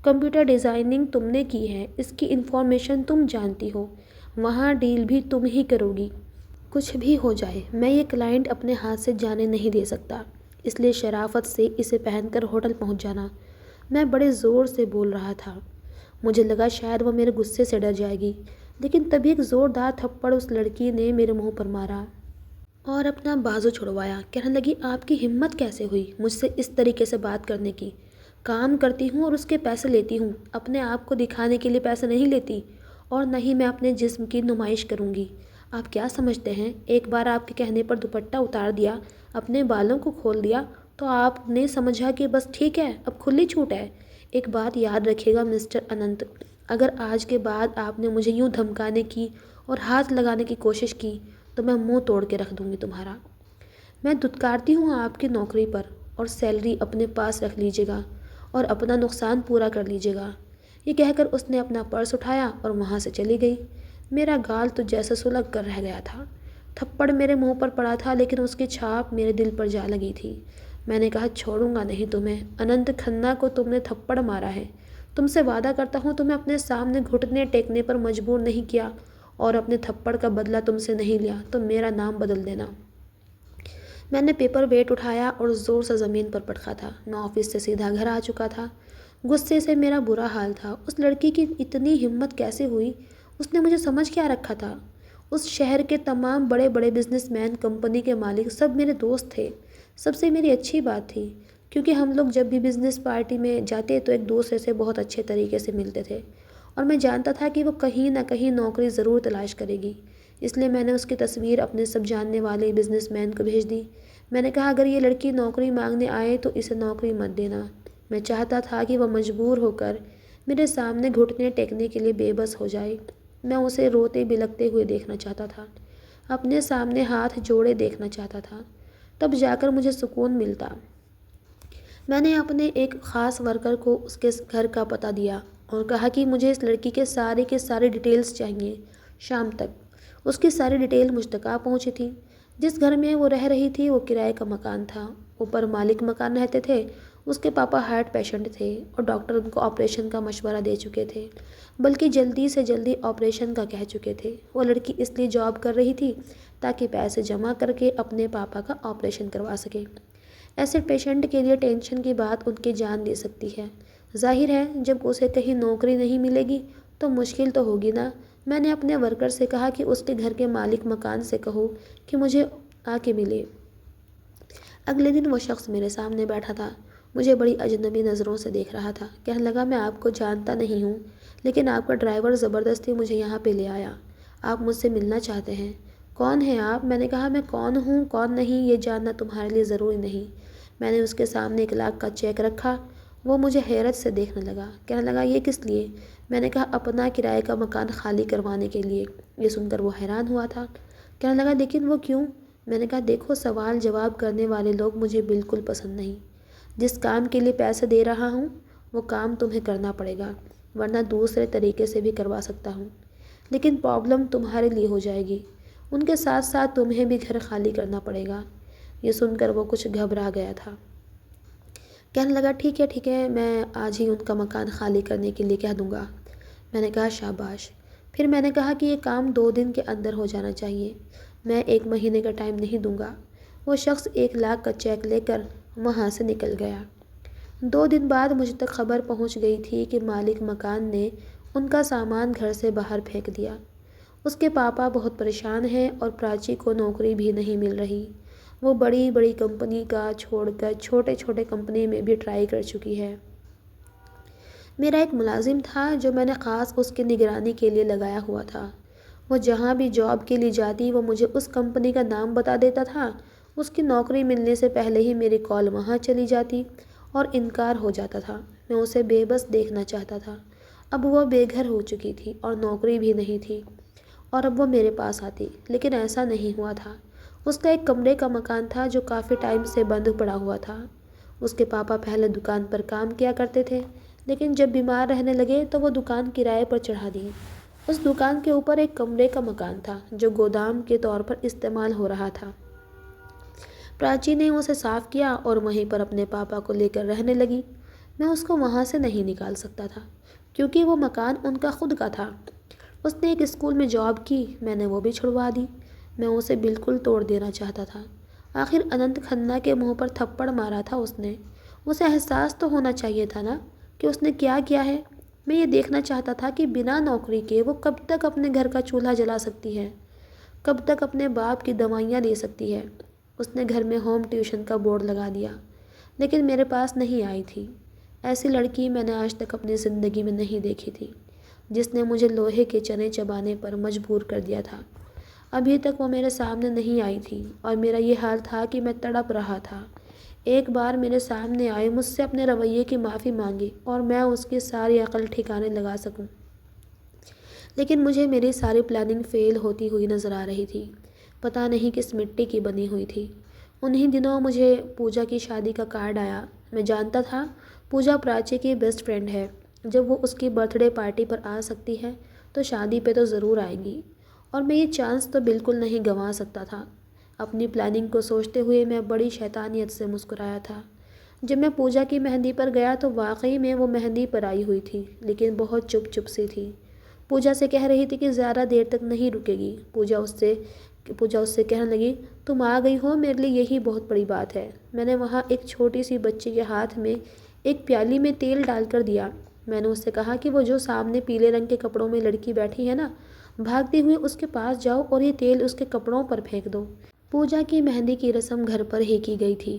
کمپیوٹر ڈیزائننگ تم نے کی ہے، اس کی انفارمیشن تم جانتی ہو، وہاں ڈیل بھی تم ہی کرو گی۔ کچھ بھی ہو جائے میں یہ کلائنٹ اپنے ہاتھ سے جانے نہیں دے سکتا، اس لیے شرافت سے اسے پہن کر ہوٹل پہنچ جانا۔ میں بڑے زور سے بول رہا تھا، مجھے لگا شاید وہ میرے غصے سے ڈر جائے گی، لیکن تبھی ایک زوردار تھپڑ اس لڑکی نے میرے منہ پر مارا اور اپنا بازو چھڑوایا۔ کہنے لگی آپ کی ہمت کیسے ہوئی مجھ سے اس طریقے سے بات کرنے کی؟ کام کرتی ہوں اور اس کے پیسے لیتی ہوں، اپنے آپ کو دکھانے کے لیے پیسے نہیں لیتی، اور نہ ہی میں اپنے جسم کی نمائش کروں گی۔ آپ کیا سمجھتے ہیں ایک بار آپ کے کہنے پر دوپٹہ اتار دیا، اپنے بالوں کو کھول دیا تو آپ نے سمجھا کہ بس ٹھیک ہے اب کھلی چھوٹ ہے؟ ایک بات یاد رکھیے گا مسٹر اننت، اگر آج کے بعد آپ نے مجھے یوں دھمکانے کی اور ہاتھ لگانے کی کوشش کی تو میں منہ توڑ کے رکھ دوں گی تمہارا۔ میں دھتکارتی ہوں آپ کی نوکری پر، اور سیلری اپنے پاس رکھ لیجیے گا اور اپنا نقصان پورا کر لیجیے گا۔ یہ کہہ کر اس نے اپنا پرس اٹھایا اور وہاں سے چلی گئی۔ میرا گال تو جیسے سلگ کر رہ گیا تھا۔ تھپڑ میرے منہ پر پڑا تھا لیکن اس کی چھاپ میرے دل پر جا لگی تھی۔ میں نے کہا چھوڑوں گا نہیں تمہیں، اننت کھنہ کو تم نے تھپڑ مارا ہے، تم سے وعدہ کرتا ہوں تمہیں اپنے سامنے گھٹنے ٹیکنے پر مجبور نہیں کیا اور اپنے تھپڑ کا بدلہ تم سے نہیں لیا تو میرا نام بدل دینا۔ میں نے پیپر ویٹ اٹھایا اور زور سے زمین پر پٹکا تھا۔ میں آفس سے سیدھا گھر آ چکا تھا، غصے سے میرا برا حال تھا۔ اس لڑکی کی اتنی ہمت کیسے ہوئی؟ اس نے مجھے سمجھ کیا رکھا تھا؟ اس شہر کے تمام بڑے بڑے بزنس مین، کمپنی کے مالک سب میرے دوست تھے۔ سب سے میری اچھی بات تھی کیونکہ ہم لوگ جب بھی بزنس پارٹی میں جاتے تو ایک دوسرے سے بہت اچھے طریقے سے ملتے تھے، اور میں جانتا تھا کہ وہ کہیں نہ کہیں نوکری ضرور تلاش کرے گی، اس لیے میں نے اس کی تصویر اپنے سب جاننے والے بزنس مین کو بھیج دی۔ میں نے کہا اگر یہ لڑکی نوکری مانگنے آئے تو اسے نوکری مت دینا۔ میں چاہتا تھا کہ وہ مجبور ہو کر میرے سامنے گھٹنے ٹیکنے کے لیے بے بس ہو جائے۔ میں اسے روتے بلکتے ہوئے دیکھنا چاہتا تھا، اپنے سامنے ہاتھ جوڑے دیکھنا چاہتا تھا، تب جا کر مجھے سکون ملتا۔ میں نے اپنے ایک خاص ورکر کو اس کے گھر کا پتہ دیا اور کہا کہ مجھے اس لڑکی کے سارے ڈیٹیلز چاہیے۔ شام تک اس کی ساری ڈیٹیل مجھ تک آ پہنچی تھی۔ جس گھر میں وہ رہ رہی تھی وہ کرائے کا مکان تھا، اوپر مالک مکان رہتے تھے، اس کے پاپا ہارٹ پیشنٹ تھے اور ڈاکٹر ان کو آپریشن کا مشورہ دے چکے تھے، بلکہ جلدی سے جلدی آپریشن کا کہہ چکے تھے۔ وہ لڑکی اس لیے جاب کر رہی تھی تاکہ پیسے جمع کر کے اپنے پاپا کا آپریشن کروا سکے۔ ایسے پیشنٹ کے لیے ٹینشن کی بات ان کی جان لے سکتی ہے۔ ظاہر ہے جب اسے کہیں نوکری نہیں ملے گی تو مشکل تو ہوگی نا۔ میں نے اپنے ورکر سے کہا کہ اس کے گھر کے مالک مکان سے کہو کہ مجھے آ کے ملے۔ اگلے دن وہ شخص میرے سامنے بیٹھا تھا، مجھے بڑی اجنبی نظروں سے دیکھ رہا تھا۔ کہنے لگا میں آپ کو جانتا نہیں ہوں، لیکن آپ کا ڈرائیور زبردستی مجھے یہاں پہ لے آیا۔ آپ مجھ سے ملنا چاہتے ہیں؟ کون ہیں آپ؟ میں نے کہا میں کون ہوں کون نہیں یہ جاننا تمہارے لیے ضروری نہیں۔ میں نے اس کے سامنے 1 لاکھ کا چیک رکھا۔ وہ مجھے حیرت سے دیکھنے لگا، کہنے لگا یہ کس لیے؟ میں نے کہا اپنا کرائے کا مکان خالی کروانے کے لیے۔ یہ سن کر وہ حیران ہوا تھا، کہنے لگا لیکن وہ کیوں؟ میں نے کہا دیکھو سوال جواب کرنے والے لوگ مجھے بالکل پسند نہیں۔ جس کام کے لیے پیسے دے رہا ہوں وہ کام تمہیں کرنا پڑے گا، ورنہ دوسرے طریقے سے بھی کروا سکتا ہوں، لیکن پرابلم تمہارے لیے ہو جائے گی۔ ان کے ساتھ ساتھ تمہیں بھی گھر خالی کرنا پڑے گا۔ یہ سن کر وہ کچھ گھبرا گیا تھا، کہنے لگا ٹھیک ہے میں آج ہی ان کا مکان خالی کرنے کے لیے کہہ دوں گا۔ میں نے کہا شاباش۔ پھر میں نے کہا کہ یہ کام 2 دن کے اندر ہو جانا چاہیے، میں 1 مہینے کا ٹائم نہیں دوں گا۔ وہ شخص 1 لاکھ کا چیک لے کر وہاں سے نکل گیا۔ 2 دن بعد مجھ تک خبر پہنچ گئی تھی کہ مالک مکان نے ان کا سامان گھر سے باہر پھینک دیا۔ اس کے پاپا بہت پریشان ہیں اور پراچی کو نوکری بھی نہیں مل رہی۔ وہ بڑی بڑی کمپنی کا چھوڑ کر چھوٹے چھوٹے کمپنی میں بھی ٹرائی کر چکی ہے۔ میرا ایک ملازم تھا جو میں نے خاص اس کی نگرانی کے لیے لگایا ہوا تھا۔ وہ جہاں بھی جاب کے لیے جاتی وہ مجھے اس کمپنی کا نام بتا دیتا تھا۔ اس کی نوکری ملنے سے پہلے ہی میری کال وہاں چلی جاتی اور انکار ہو جاتا تھا۔ میں اسے بے بس دیکھنا چاہتا تھا۔ اب وہ بے گھر ہو چکی تھی اور نوکری بھی نہیں تھی، اور اب وہ میرے پاس آتی، لیکن ایسا نہیں ہوا تھا۔ اس کا ایک کمرے کا مکان تھا جو کافی ٹائم سے بند پڑا ہوا تھا۔ اس کے پاپا پہلے دکان پر کام کیا کرتے تھے، لیکن جب بیمار رہنے لگے تو وہ دکان کرائے پر چڑھا دی۔ اس دکان کے اوپر ایک کمرے کا مکان تھا جو گودام کے طور پر استعمال ہو رہا تھا۔ پراچی نے اسے صاف کیا اور وہیں پر اپنے پاپا کو لے کر رہنے لگی۔ میں اس کو وہاں سے نہیں نکال سکتا تھا کیونکہ وہ مکان ان کا خود کا تھا۔ اس نے ایک اسکول میں جاب کی، میں نے وہ بھی چھڑوا دی۔ میں اسے بالکل توڑ دینا چاہتا تھا۔ آخر اننت کھنہ کے منہ پر تھپڑ مارا تھا اس نے۔ اسے احساس تو ہونا چاہیے تھا نا کہ اس نے کیا کیا ہے۔ میں یہ دیکھنا چاہتا تھا کہ بنا نوکری کے وہ کب تک اپنے گھر کا چولہا جلا سکتی ہے، کب تک اپنے باپ کی دوائیاں لے سکتی ہے۔ اس نے گھر میں ہوم ٹیوشن کا بورڈ لگا دیا، لیکن میرے پاس نہیں آئی تھی۔ ایسی لڑکی میں نے آج تک اپنی زندگی میں نہیں دیکھی تھی، جس نے مجھے لوہے کے چنے چبانے پر مجبور کر دیا تھا۔ ابھی تک وہ میرے سامنے نہیں آئی تھی اور میرا یہ حال تھا کہ میں تڑپ رہا تھا۔ ایک بار میرے سامنے آئے، مجھ سے اپنے رویے کی معافی مانگی اور میں اس کی ساری عقل ٹھکانے لگا سکوں، لیکن مجھے میری ساری پلاننگ فیل ہوتی ہوئی نظر آ رہی تھی۔ پتہ نہیں کس مٹی کی بنی ہوئی تھی۔ انہی دنوں مجھے پوجا کی شادی کا کارڈ آیا۔ میں جانتا تھا پوجا پراچی کی بیسٹ فرینڈ ہے، جب وہ اس کی برتھ ڈے پارٹی پر آ سکتی ہے تو شادی پہ تو ضرور آئے گی، اور میں یہ چانس تو بالکل نہیں گنوا سکتا تھا۔ اپنی پلاننگ کو سوچتے ہوئے میں بڑی شیطانیت سے مسکرایا تھا۔ جب میں پوجا کی مہندی پر گیا تو واقعی میں وہ مہندی پر آئی ہوئی تھی، لیکن بہت چپ چپ سی تھی۔ پوجا سے کہہ رہی تھی کہ زیادہ دیر تک نہیں رکے گی۔ پوجا اس سے کہنے لگی تم آ گئی ہو، میرے لیے یہی بہت بڑی بات ہے۔ میں نے وہاں ایک چھوٹی سی بچی کے ہاتھ میں ایک پیالی میں تیل ڈال کر دیا۔ میں نے اس سے کہا کہ وہ جو سامنے پیلے رنگ کے کپڑوں میں لڑکی بیٹھی ہے نا، بھاگتے ہوئے اس کے پاس جاؤ اور یہ تیل اس کے کپڑوں پر پھینک دو۔ پوجا کی مہندی کی رسم گھر پر ہی کی گئی تھی،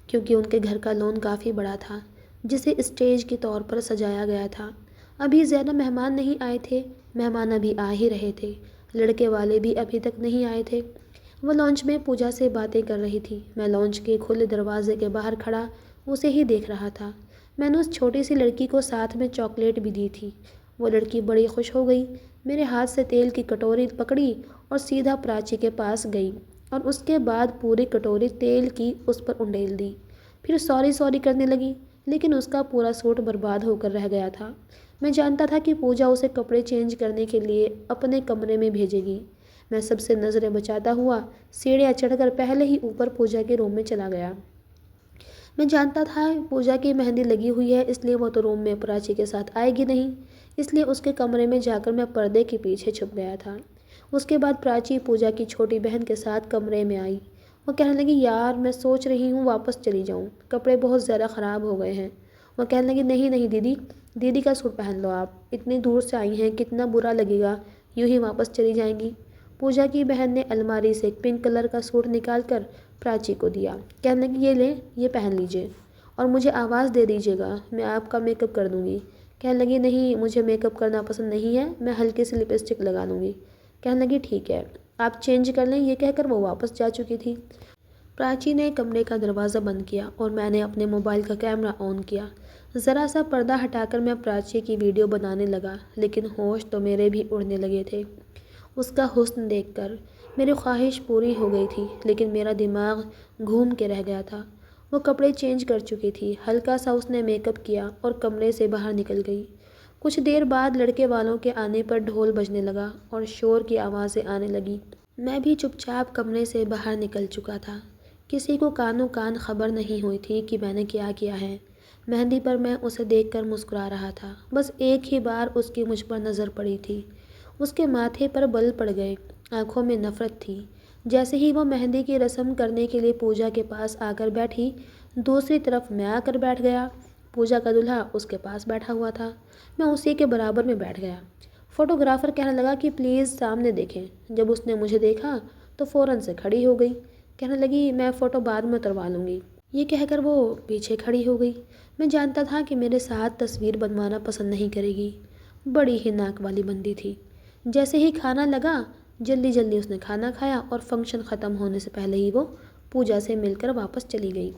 کیونکہ ان کے گھر کا لون کافی بڑا تھا جسے اسٹیج کے طور پر سجایا گیا تھا۔ ابھی زیادہ مہمان نہیں آئے تھے، مہمان ابھی آ ہی رہے تھے، لڑکے والے بھی ابھی تک نہیں آئے تھے۔ وہ لانچ میں پوجا سے باتیں کر رہی تھی۔ میں لانچ کے کھلے دروازے کے باہر کھڑا اسے ہی دیکھ رہا تھا۔ میں نے اس چھوٹی سی لڑکی کو ساتھ میں چاکلیٹ بھی دی تھی۔ وہ لڑکی بڑی خوش ہو گئی، میرے ہاتھ سے تیل کی کٹوری پکڑی اور سیدھا پراچی کے پاس گئی اور اس کے بعد پوری کٹوری تیل کی اس پر انڈیل دی۔ پھر سوری کرنے لگی، لیکن اس کا پورا سوٹ برباد ہو کر رہ گیا تھا۔ میں جانتا تھا کہ پوجا اسے کپڑے چینج کرنے کے لیے اپنے کمرے میں بھیجے گی۔ میں سب سے نظریں بچاتا ہوا سیڑھیاں چڑھ کر پہلے ہی اوپر پوجا کے روم میں چلا گیا۔ میں جانتا تھا پوجا کی مہندی لگی ہوئی ہے، اس لیے وہ تو روم میں پراچی کے ساتھ آئے گی نہیں، اس لیے اس کے کمرے میں جا کر میں پردے کے پیچھے چھپ گیا تھا۔ اس کے بعد پراچی پوجا کی چھوٹی بہن کے ساتھ کمرے میں آئی۔ وہ کہنے لگی یار میں سوچ رہی ہوں واپس چلی جاؤں، کپڑے بہت زیادہ خراب ہو گئے ہیں۔ وہ کہنے لگی نہیں دیدی کا سوٹ پہن لو، آپ اتنی دور سے آئی ہیں، کتنا برا لگے گا یوں ہی واپس چلی جائیں گی۔ پوجا کی بہن نے الماری سے ایک پنک کلر کا سوٹ نکال کر پراچی کو دیا، کہنے لگی یہ لیں، یہ پہن لیجئے اور مجھے آواز دے دیجیے گا، میں آپ کا میک اپ کر دوں گی، کہنے لگی نہیں مجھے میک اپ کرنا پسند نہیں ہے، میں ہلکی سی لپسٹک لگا لوں گی۔ کہنے لگی ٹھیک ہے آپ چینج کر لیں، یہ کہہ کر وہ واپس جا چکی تھی۔ پراچی نے کمرے کا دروازہ بند کیا اور میں نے اپنے موبائل کا کیمرہ آن کیا۔ ذرا سا پردہ ہٹا کر میں پراچی کی ویڈیو بنانے لگا، لیکن ہوش تو میرے بھی اڑنے لگے تھے۔ اس کا حسن دیکھ کر میری خواہش پوری ہو گئی تھی، لیکن میرا دماغ گھوم کے رہ گیا تھا۔ وہ کپڑے چینج کر چکی تھی، ہلکا سا اس نے میک اپ کیا اور کمرے سے باہر نکل گئی۔ کچھ دیر بعد لڑکے والوں کے آنے پر ڈھول بجنے لگا اور شور کی آوازیں آنے لگیں۔ میں بھی چپ چاپ کمرے سے باہر نکل چکا تھا۔ کسی کو کانوں کان خبر نہیں ہوئی تھی کہ میں نے کیا کیا ہے۔ مہندی پر میں اسے دیکھ کر مسکرا رہا تھا، بس ایک ہی بار اس کی مجھ پر نظر پڑی تھی۔ اس کے ماتھے پر بل پڑ گئے، آنکھوں میں نفرت تھی۔ جیسے ہی وہ مہندی کی رسم کرنے کے لیے پوجا کے پاس آ کر بیٹھی، دوسری طرف میں آ کر بیٹھ گیا۔ پوجا کا دلہا اس کے پاس بیٹھا ہوا تھا، میں اسی کے برابر میں بیٹھ گیا۔ فوٹوگرافر کہنے لگا کہ پلیز سامنے دیکھیں۔ جب اس نے مجھے دیکھا تو فوراً سے کھڑی ہو گئی، کہنے لگی میں فوٹو بعد میں اتروا لوں گی۔ یہ کہہ کر وہ پیچھے کھڑی ہو گئی۔ میں جانتا تھا کہ میرے ساتھ تصویر بنوانا پسند نہیں کرے گی، بڑی ہی ناک والی بندی تھی۔ جیسے ہی کھانا لگا جلدی جلدی اس نے کھانا کھایا اور فنکشن ختم ہونے سے پہلے ہی وہ پوجا سے مل کر واپس چلی گئی۔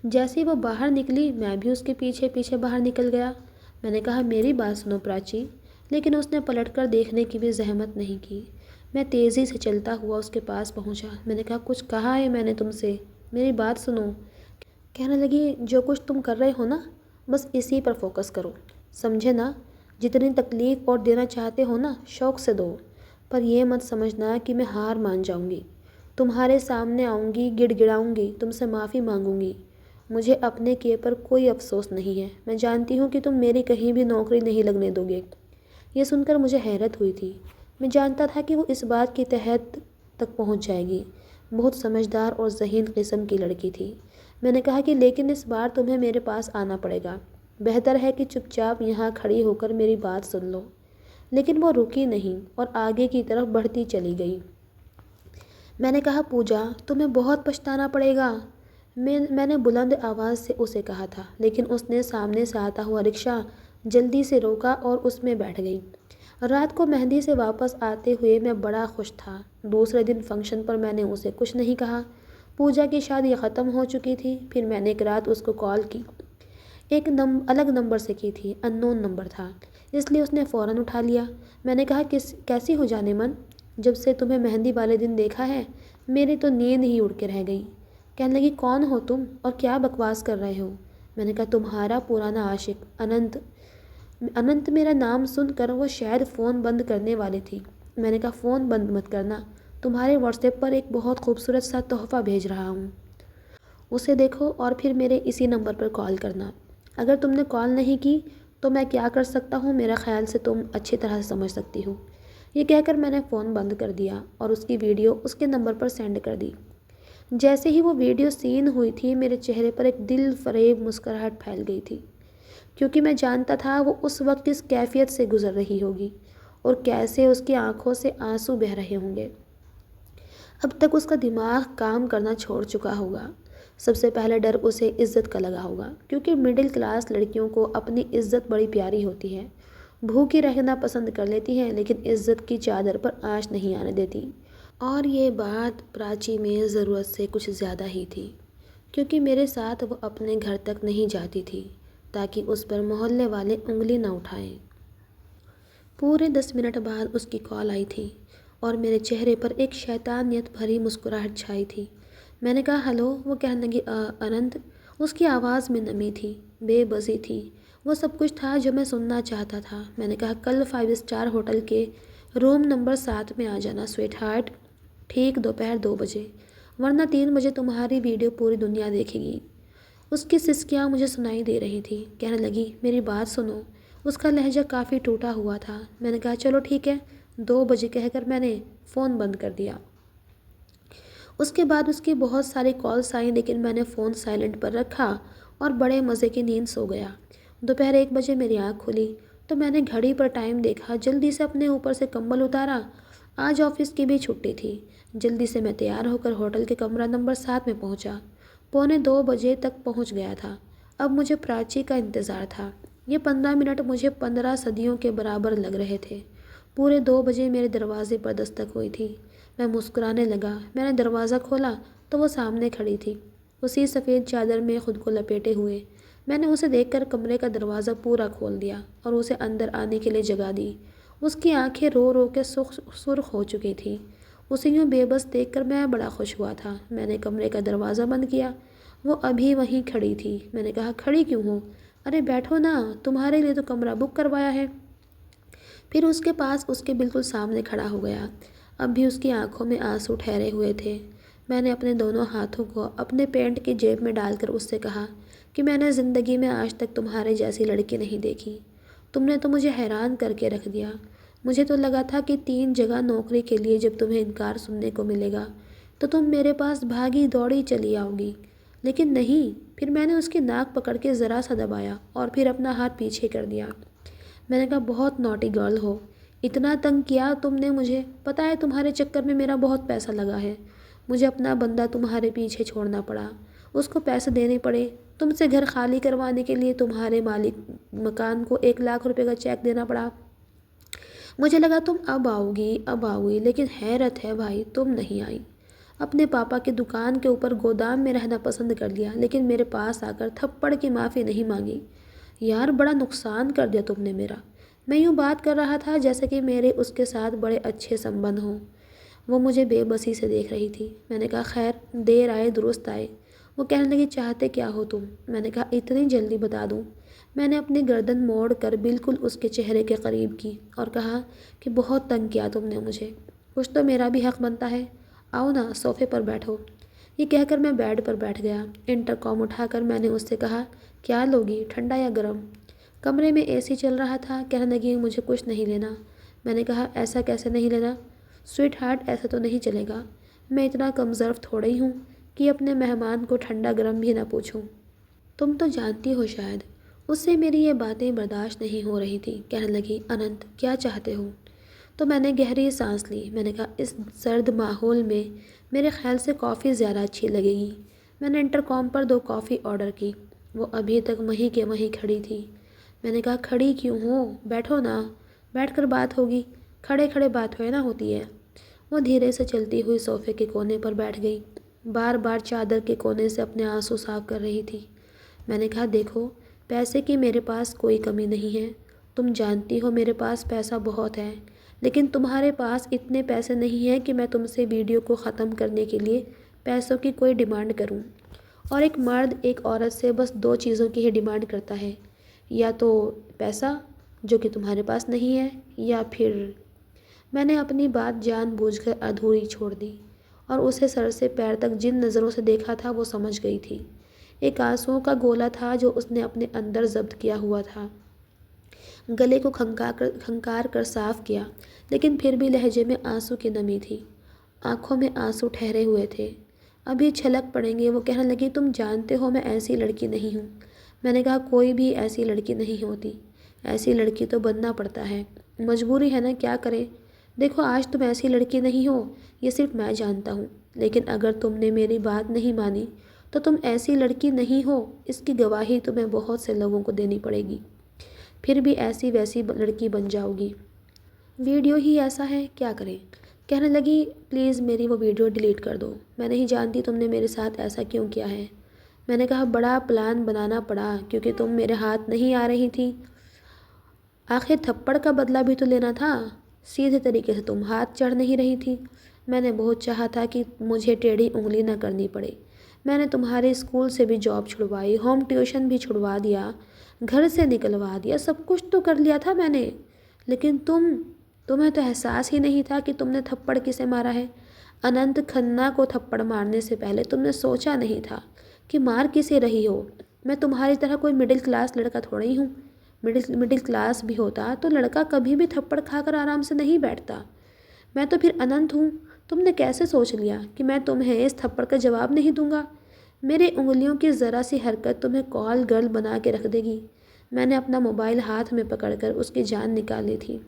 جیسے ہی وہ باہر نکلی میں بھی اس کے پیچھے پیچھے باہر نکل گیا۔ میں نے کہا میری بات سنو پراچی، لیکن اس نے پلٹ کر دیکھنے کی بھی زحمت نہیں کی۔ میں تیزی سے چلتا ہوا اس کے پاس پہنچا۔ میں نے کہا کچھ کہا ہے میں نے تم سے، میری بات سنو۔ کہنے لگی جو کچھ تم کر رہے ہو نا بس اسی پر فوکس کرو، سمجھے نا؟ جتنی تکلیف اور دینا چاہتے ہو نا شوق سے دو، پر یہ مت سمجھنا کہ میں ہار مان جاؤں گی۔ تمہارے سامنے آؤں گی، گڑ گڑاؤں گی، تم سے معافی مانگوں گی۔ مجھے اپنے کیے پر کوئی افسوس نہیں ہے۔ میں جانتی ہوں کہ تم میری کہیں بھی نوکری نہیں لگنے دو گے۔ یہ سن کر مجھے حیرت ہوئی تھی۔ میں جانتا تھا کہ وہ اس بات کی تہہ تک پہنچ جائے گی۔ بہت سمجھدار اور ذہین قسم کی لڑکی تھی۔ میں نے کہا کہ لیکن اس بار تمہیں میرے پاس آنا پڑے گا، بہتر ہے کہ چپ چاپ یہاں کھڑی ہو کر میری بات سن لو۔ لیکن وہ رکی نہیں اور آگے کی طرف بڑھتی چلی گئی۔ میں نے کہا پوجا تمہیں بہت پچھتانا پڑے گا، میں نے بلند آواز سے اسے کہا تھا، لیکن اس نے سامنے سے آتا ہوا رکشہ جلدی سے روکا اور اس میں بیٹھ گئی۔ رات کو مہندی سے واپس آتے ہوئے میں بڑا خوش تھا۔ دوسرے دن فنکشن پر میں نے اسے کچھ نہیں کہا۔ پوجا کی شادی ختم ہو چکی تھی۔ پھر میں نے ایک رات اس کو کال کی، ایک الگ نمبر سے کی تھی، ان نون نمبر تھا، اس لیے اس نے فوراً اٹھا لیا۔ میں نے کہا کیسی ہو جانے من، جب سے تمہیں مہندی والے دن دیکھا ہے میری تو نیند ہی اڑ کے رہ گئی۔ کہنے لگی کون ہو تم اور کیا بکواس کر رہے ہو؟ میں نے کہا تمہارا پرانا عاشق اننت۔ اننت میرا نام سن کر وہ شاید فون بند کرنے والی تھی۔ میں نے کہا فون بند مت کرنا، تمہارے واٹس ایپ پر ایک بہت خوبصورت سا تحفہ بھیج رہا ہوں، اسے دیکھو اور پھر میرے اسی نمبر پر کال کرنا۔ اگر تم نے کال نہیں کی تو میں کیا کر سکتا ہوں میرا خیال سے تم اچھی طرح سے سمجھ سکتی ہو۔ یہ کہہ کر میں نے فون بند کر دیا اور اس کی ویڈیو اس کے نمبر پر سینڈ کر دی۔ جیسے ہی وہ ویڈیو سین ہوئی تھی میرے چہرے پر ایک دل فریب مسکراہٹ پھیل گئی تھی، کیونکہ میں جانتا تھا وہ اس وقت کس کیفیت سے گزر رہی ہوگی اور کیسے اس کی آنکھوں سے آنسو بہہ رہے ہوں گے۔ اب تک اس کا دماغ کام کرنا چھوڑ چکا ہوگا۔ سب سے پہلے ڈر اسے عزت کا لگا ہوگا، کیونکہ مڈل کلاس لڑکیوں کو اپنی عزت بڑی پیاری ہوتی ہے، بھوکی رہنا پسند کر لیتی ہیں لیکن عزت کی چادر پر آنچ نہیں آنے دیتی۔ اور یہ بات پراچی میں ضرورت سے کچھ زیادہ ہی تھی، کیونکہ میرے ساتھ وہ اپنے گھر تک نہیں جاتی تھی تاکہ اس پر محلے والے انگلی نہ اٹھائیں۔ پورے 10 منٹ بعد اس کی کال آئی تھی اور میرے چہرے پر ایک شیطانیت بھری مسکراہٹ چھائی تھی۔ میں نے کہا ہلو۔ وہ کہنے لگی اننت۔ اس کی آواز میں نمی تھی، بے بسی تھی، وہ سب کچھ تھا جو میں سننا چاہتا تھا۔ میں نے کہا کل 5 اسٹار ہوٹل کے روم نمبر 7 میں آ جانا سویٹ ہارٹ، ٹھیک دوپہر 2 بجے، ورنہ 3 بجے تمہاری ویڈیو پوری دنیا دیکھے گی۔ اس کی سسکیاں مجھے سنائی دے رہی تھی۔ کہنے لگی میری بات سنو۔ اس کا لہجہ کافی ٹوٹا ہوا تھا۔ میں نے کہا چلو ٹھیک ہے 2 بجے کہہ کر میں نے فون بند کر دیا۔ اس کے بعد اس کی بہت ساری کالز آئیں لیکن میں نے فون سائلنٹ پر رکھا اور بڑے مزے کی نیند سو گیا۔ دوپہر 1 بجے میری آنکھ کھلی تو میں نے گھڑی پر ٹائم دیکھا، جلدی سے اپنے اوپر سے کمبل اتارا۔ آج آفس کی بھی چھٹی تھی۔ جلدی سے میں تیار ہو کر ہوٹل کے کمرہ نمبر 7 میں پہنچا۔ 1:45 بجے تک پہنچ گیا تھا۔ اب مجھے پراچی کا انتظار تھا۔ یہ 15 منٹ مجھے 15 صدیوں کے برابر لگ رہے تھے۔ پورے 2 بجے میرے دروازے پر دستک ہوئی تھی۔ میں مسکرانے لگا۔ میں نے دروازہ کھولا تو وہ سامنے کھڑی تھی، اسی سفید چادر میں خود کو لپیٹے ہوئے۔ میں نے اسے دیکھ کر کمرے کا دروازہ پورا کھول دیا اور اسے اندر آنے کے لیے جگہ دی۔ اس کی آنکھیں رو رو کے سرخ ہو چکی تھیں۔ اسے یوں بے بس دیکھ کر میں بڑا خوش ہوا تھا۔ میں نے کمرے کا دروازہ بند کیا۔ وہ ابھی وہیں کھڑی تھی۔ میں نے کہا، کھڑی کیوں ہو؟ ارے بیٹھو نا، تمہارے لیے تو کمرہ بک کروایا ہے۔ پھر اس کے پاس اس کے بالکل سامنے کھڑا ہو گیا۔ اب بھی اس کی آنکھوں میں آنسو ٹھہرے ہوئے تھے۔ میں نے اپنے دونوں ہاتھوں کو اپنے پینٹ کی جیب میں ڈال کر اس سے کہا کہ میں نے زندگی میں آج تک تمہارے جیسی لڑکی نہیں دیکھی۔ تم نے تو مجھے حیران کر کے رکھ دیا۔ مجھے تو لگا تھا کہ 3 جگہ نوکری کے لیے جب تمہیں انکار سننے کو ملے گا تو تم میرے پاس بھاگی دوڑی چلی آؤ گی، لیکن نہیں۔ پھر میں نے اس کی ناک پکڑ کے ذرا سا دبایا اور پھر اپنا ہاتھ پیچھے کر دیا۔ میں نے کہا، بہت نوٹی گرل ہو، اتنا تنگ کیا تم نے مجھے۔ پتہ ہے تمہارے چکر میں میرا بہت پیسہ لگا ہے۔ مجھے اپنا بندہ تمہارے پیچھے چھوڑنا پڑا، اس کو پیسے دینے پڑے، تم سے گھر خالی کروانے کے لیے تمہارے مالک مکان کو 1 لاکھ روپے کا چیک دینا پڑا۔ مجھے لگا تم اب آؤ گی، لیکن حیرت ہے بھائی، تم نہیں آئی۔ اپنے پاپا کی دکان کے اوپر گودام میں رہنا پسند کر لیا، لیکن میرے پاس آ کر تھپڑ کی معافی نہیں مانگی۔ یار بڑا نقصان کر دیا تم نے میرا۔ میں یوں بات کر رہا تھا جیسے کہ میرے اس کے ساتھ بڑے اچھے سمبند ہوں۔ وہ مجھے بے بسی سے دیکھ رہی تھی۔ میں نے کہا، خیر، دیر آئے درست آئے۔ وہ کہنے لگی، چاہتے کیا ہو تم؟ میں نے کہا، اتنی جلدی بتا دوں؟ میں نے اپنی گردن موڑ کر بالکل اس کے چہرے کے قریب کی اور کہا کہ بہت تنگ کیا تم نے مجھے، کچھ تو میرا بھی حق بنتا ہے۔ آؤ نا، صوفے پر بیٹھو۔ یہ کہہ کر میں بیڈ پر بیٹھ گیا۔ انٹرکام اٹھا کر میں نے اس سے کہا، کیا لوگی، ٹھنڈا یا گرم؟ کمرے میں اے سی چل رہا تھا۔ کہنے لگی، مجھے کچھ نہیں لینا۔ میں نے کہا، ایسا کیسے نہیں لینا؟ سویٹ ہارٹ، ایسا تو نہیں چلے گا۔ میں اتنا کم ظرف تھوڑی ہوں کہ اپنے مہمان کو ٹھنڈا گرم بھی نہ پوچھوں۔ تم تو جانتی ہو شاید۔ اس سے میری یہ باتیں برداشت نہیں ہو رہی تھی۔ کہنے لگی، اننت، کیا چاہتے ہو؟ تو میں نے گہری سانس لی۔ میں نے کہا، اس سرد ماحول میں میرے خیال سے کافی زیادہ اچھی لگے گی۔ میں نے انٹرکام پر 2 کافی آرڈر کی۔ وہ ابھی تک وہیں کے وہیں کھڑی تھی۔ میں نے کہا، کھڑی کیوں ہو؟ بیٹھو نا، بیٹھ کر بات ہوگی، کھڑے کھڑے بات ہوئے نہ ہوتی ہے۔ وہ دھیرے سے چلتی ہوئی صوفے کے کونے پر بیٹھ گئی، بار بار چادر کے کونے سے اپنے آنسو صاف کر رہی تھی۔ میں نے کہا، دیکھو، پیسے کی میرے پاس کوئی کمی نہیں ہے۔ تم جانتی ہو میرے پاس پیسہ بہت ہے، لیکن تمہارے پاس اتنے پیسے نہیں ہیں کہ میں تم سے ویڈیو کو ختم کرنے کے لیے پیسوں کی کوئی ڈیمانڈ کروں۔ اور ایک مرد ایک عورت سے بس 2 چیزوں کی ہی ڈیمانڈ کرتا ہے، یا تو پیسہ جو کہ تمہارے پاس نہیں ہے، یا پھر… میں نے اپنی بات جان بوجھ کر ادھوری چھوڑ دی اور اسے سر سے پیر تک جن نظروں سے دیکھا تھا وہ سمجھ گئی تھی۔ ایک آنسوؤں کا گولا تھا جو اس نے اپنے اندر ضبط کیا ہوا تھا۔ گلے کو کھنکار کر صاف کیا، لیکن پھر بھی لہجے میں آنسو کی نمی تھی، آنکھوں میں آنسو ٹھہرے ہوئے تھے، ابھی چھلک پڑیں گے۔ وہ کہنے لگی، تم جانتے ہو میں ایسی لڑکی نہیں ہوں۔ میں نے کہا، کوئی بھی ایسی لڑکی نہیں ہوتی، ایسی لڑکی تو بننا پڑتا ہے، مجبوری ہے نا، کیا کریں۔ دیکھو، آج تم ایسی لڑکی نہیں ہو، یہ صرف میں جانتا ہوں، لیکن اگر تم نے میری بات نہیں مانی تو تم ایسی لڑکی نہیں ہو، اس کی گواہی تمہیں بہت سے لوگوں کو دینی پڑے گی، پھر بھی ایسی ویسی لڑکی بن جاؤ گی۔ ویڈیو ہی ایسا ہے، کیا کریں؟ کہنے لگی، پلیز میری وہ ویڈیو ڈیلیٹ کر دو، میں نہیں جانتی تم نے میرے ساتھ ایسا کیوں کیا ہے۔ میں نے کہا، بڑا پلان بنانا پڑا کیونکہ تم میرے ہاتھ نہیں آ رہی تھی، آخر تھپڑ کا بدلہ بھی تو لینا تھا، سیدھے طریقے سے تم ہاتھ چڑھ نہیں رہی تھی۔ میں نے بہت چاہا تھا کہ مجھے ٹیڑھی انگلی نہ کرنی پڑے۔ میں نے تمہارے اسکول سے بھی جاب چھڑوائی، ہوم ٹیوشن بھی چھڑوا دیا، گھر سے نکلوا دیا، سب کچھ تو کر لیا تھا میں نے، لیکن تمہیں تو احساس ہی نہیں تھا کہ تم نے تھپڑ کسے مارا ہے۔ اننت کھنہ کو تھپڑ مارنے سے پہلے تم نے سوچا نہیں تھا کہ مار کسے رہی ہو۔ میں تمہاری طرح کوئی مڈل کلاس لڑکا تھوڑی ہوں، مڈل کلاس بھی ہوتا تو لڑکا کبھی بھی تھپڑ کھا کر آرام سے نہیں بیٹھتا۔ میں تو پھر اننت ہوں، تم نے کیسے سوچ لیا کہ میں تمہیں اس تھپڑ کا جواب نہیں دوں گا؟ میرے انگلیوں کی ذرا سی حرکت تمہیں کال گرل بنا کے رکھ دے گی۔ میں نے اپنا موبائل ہاتھ میں پکڑ کر اس کی جان نکالی تھی۔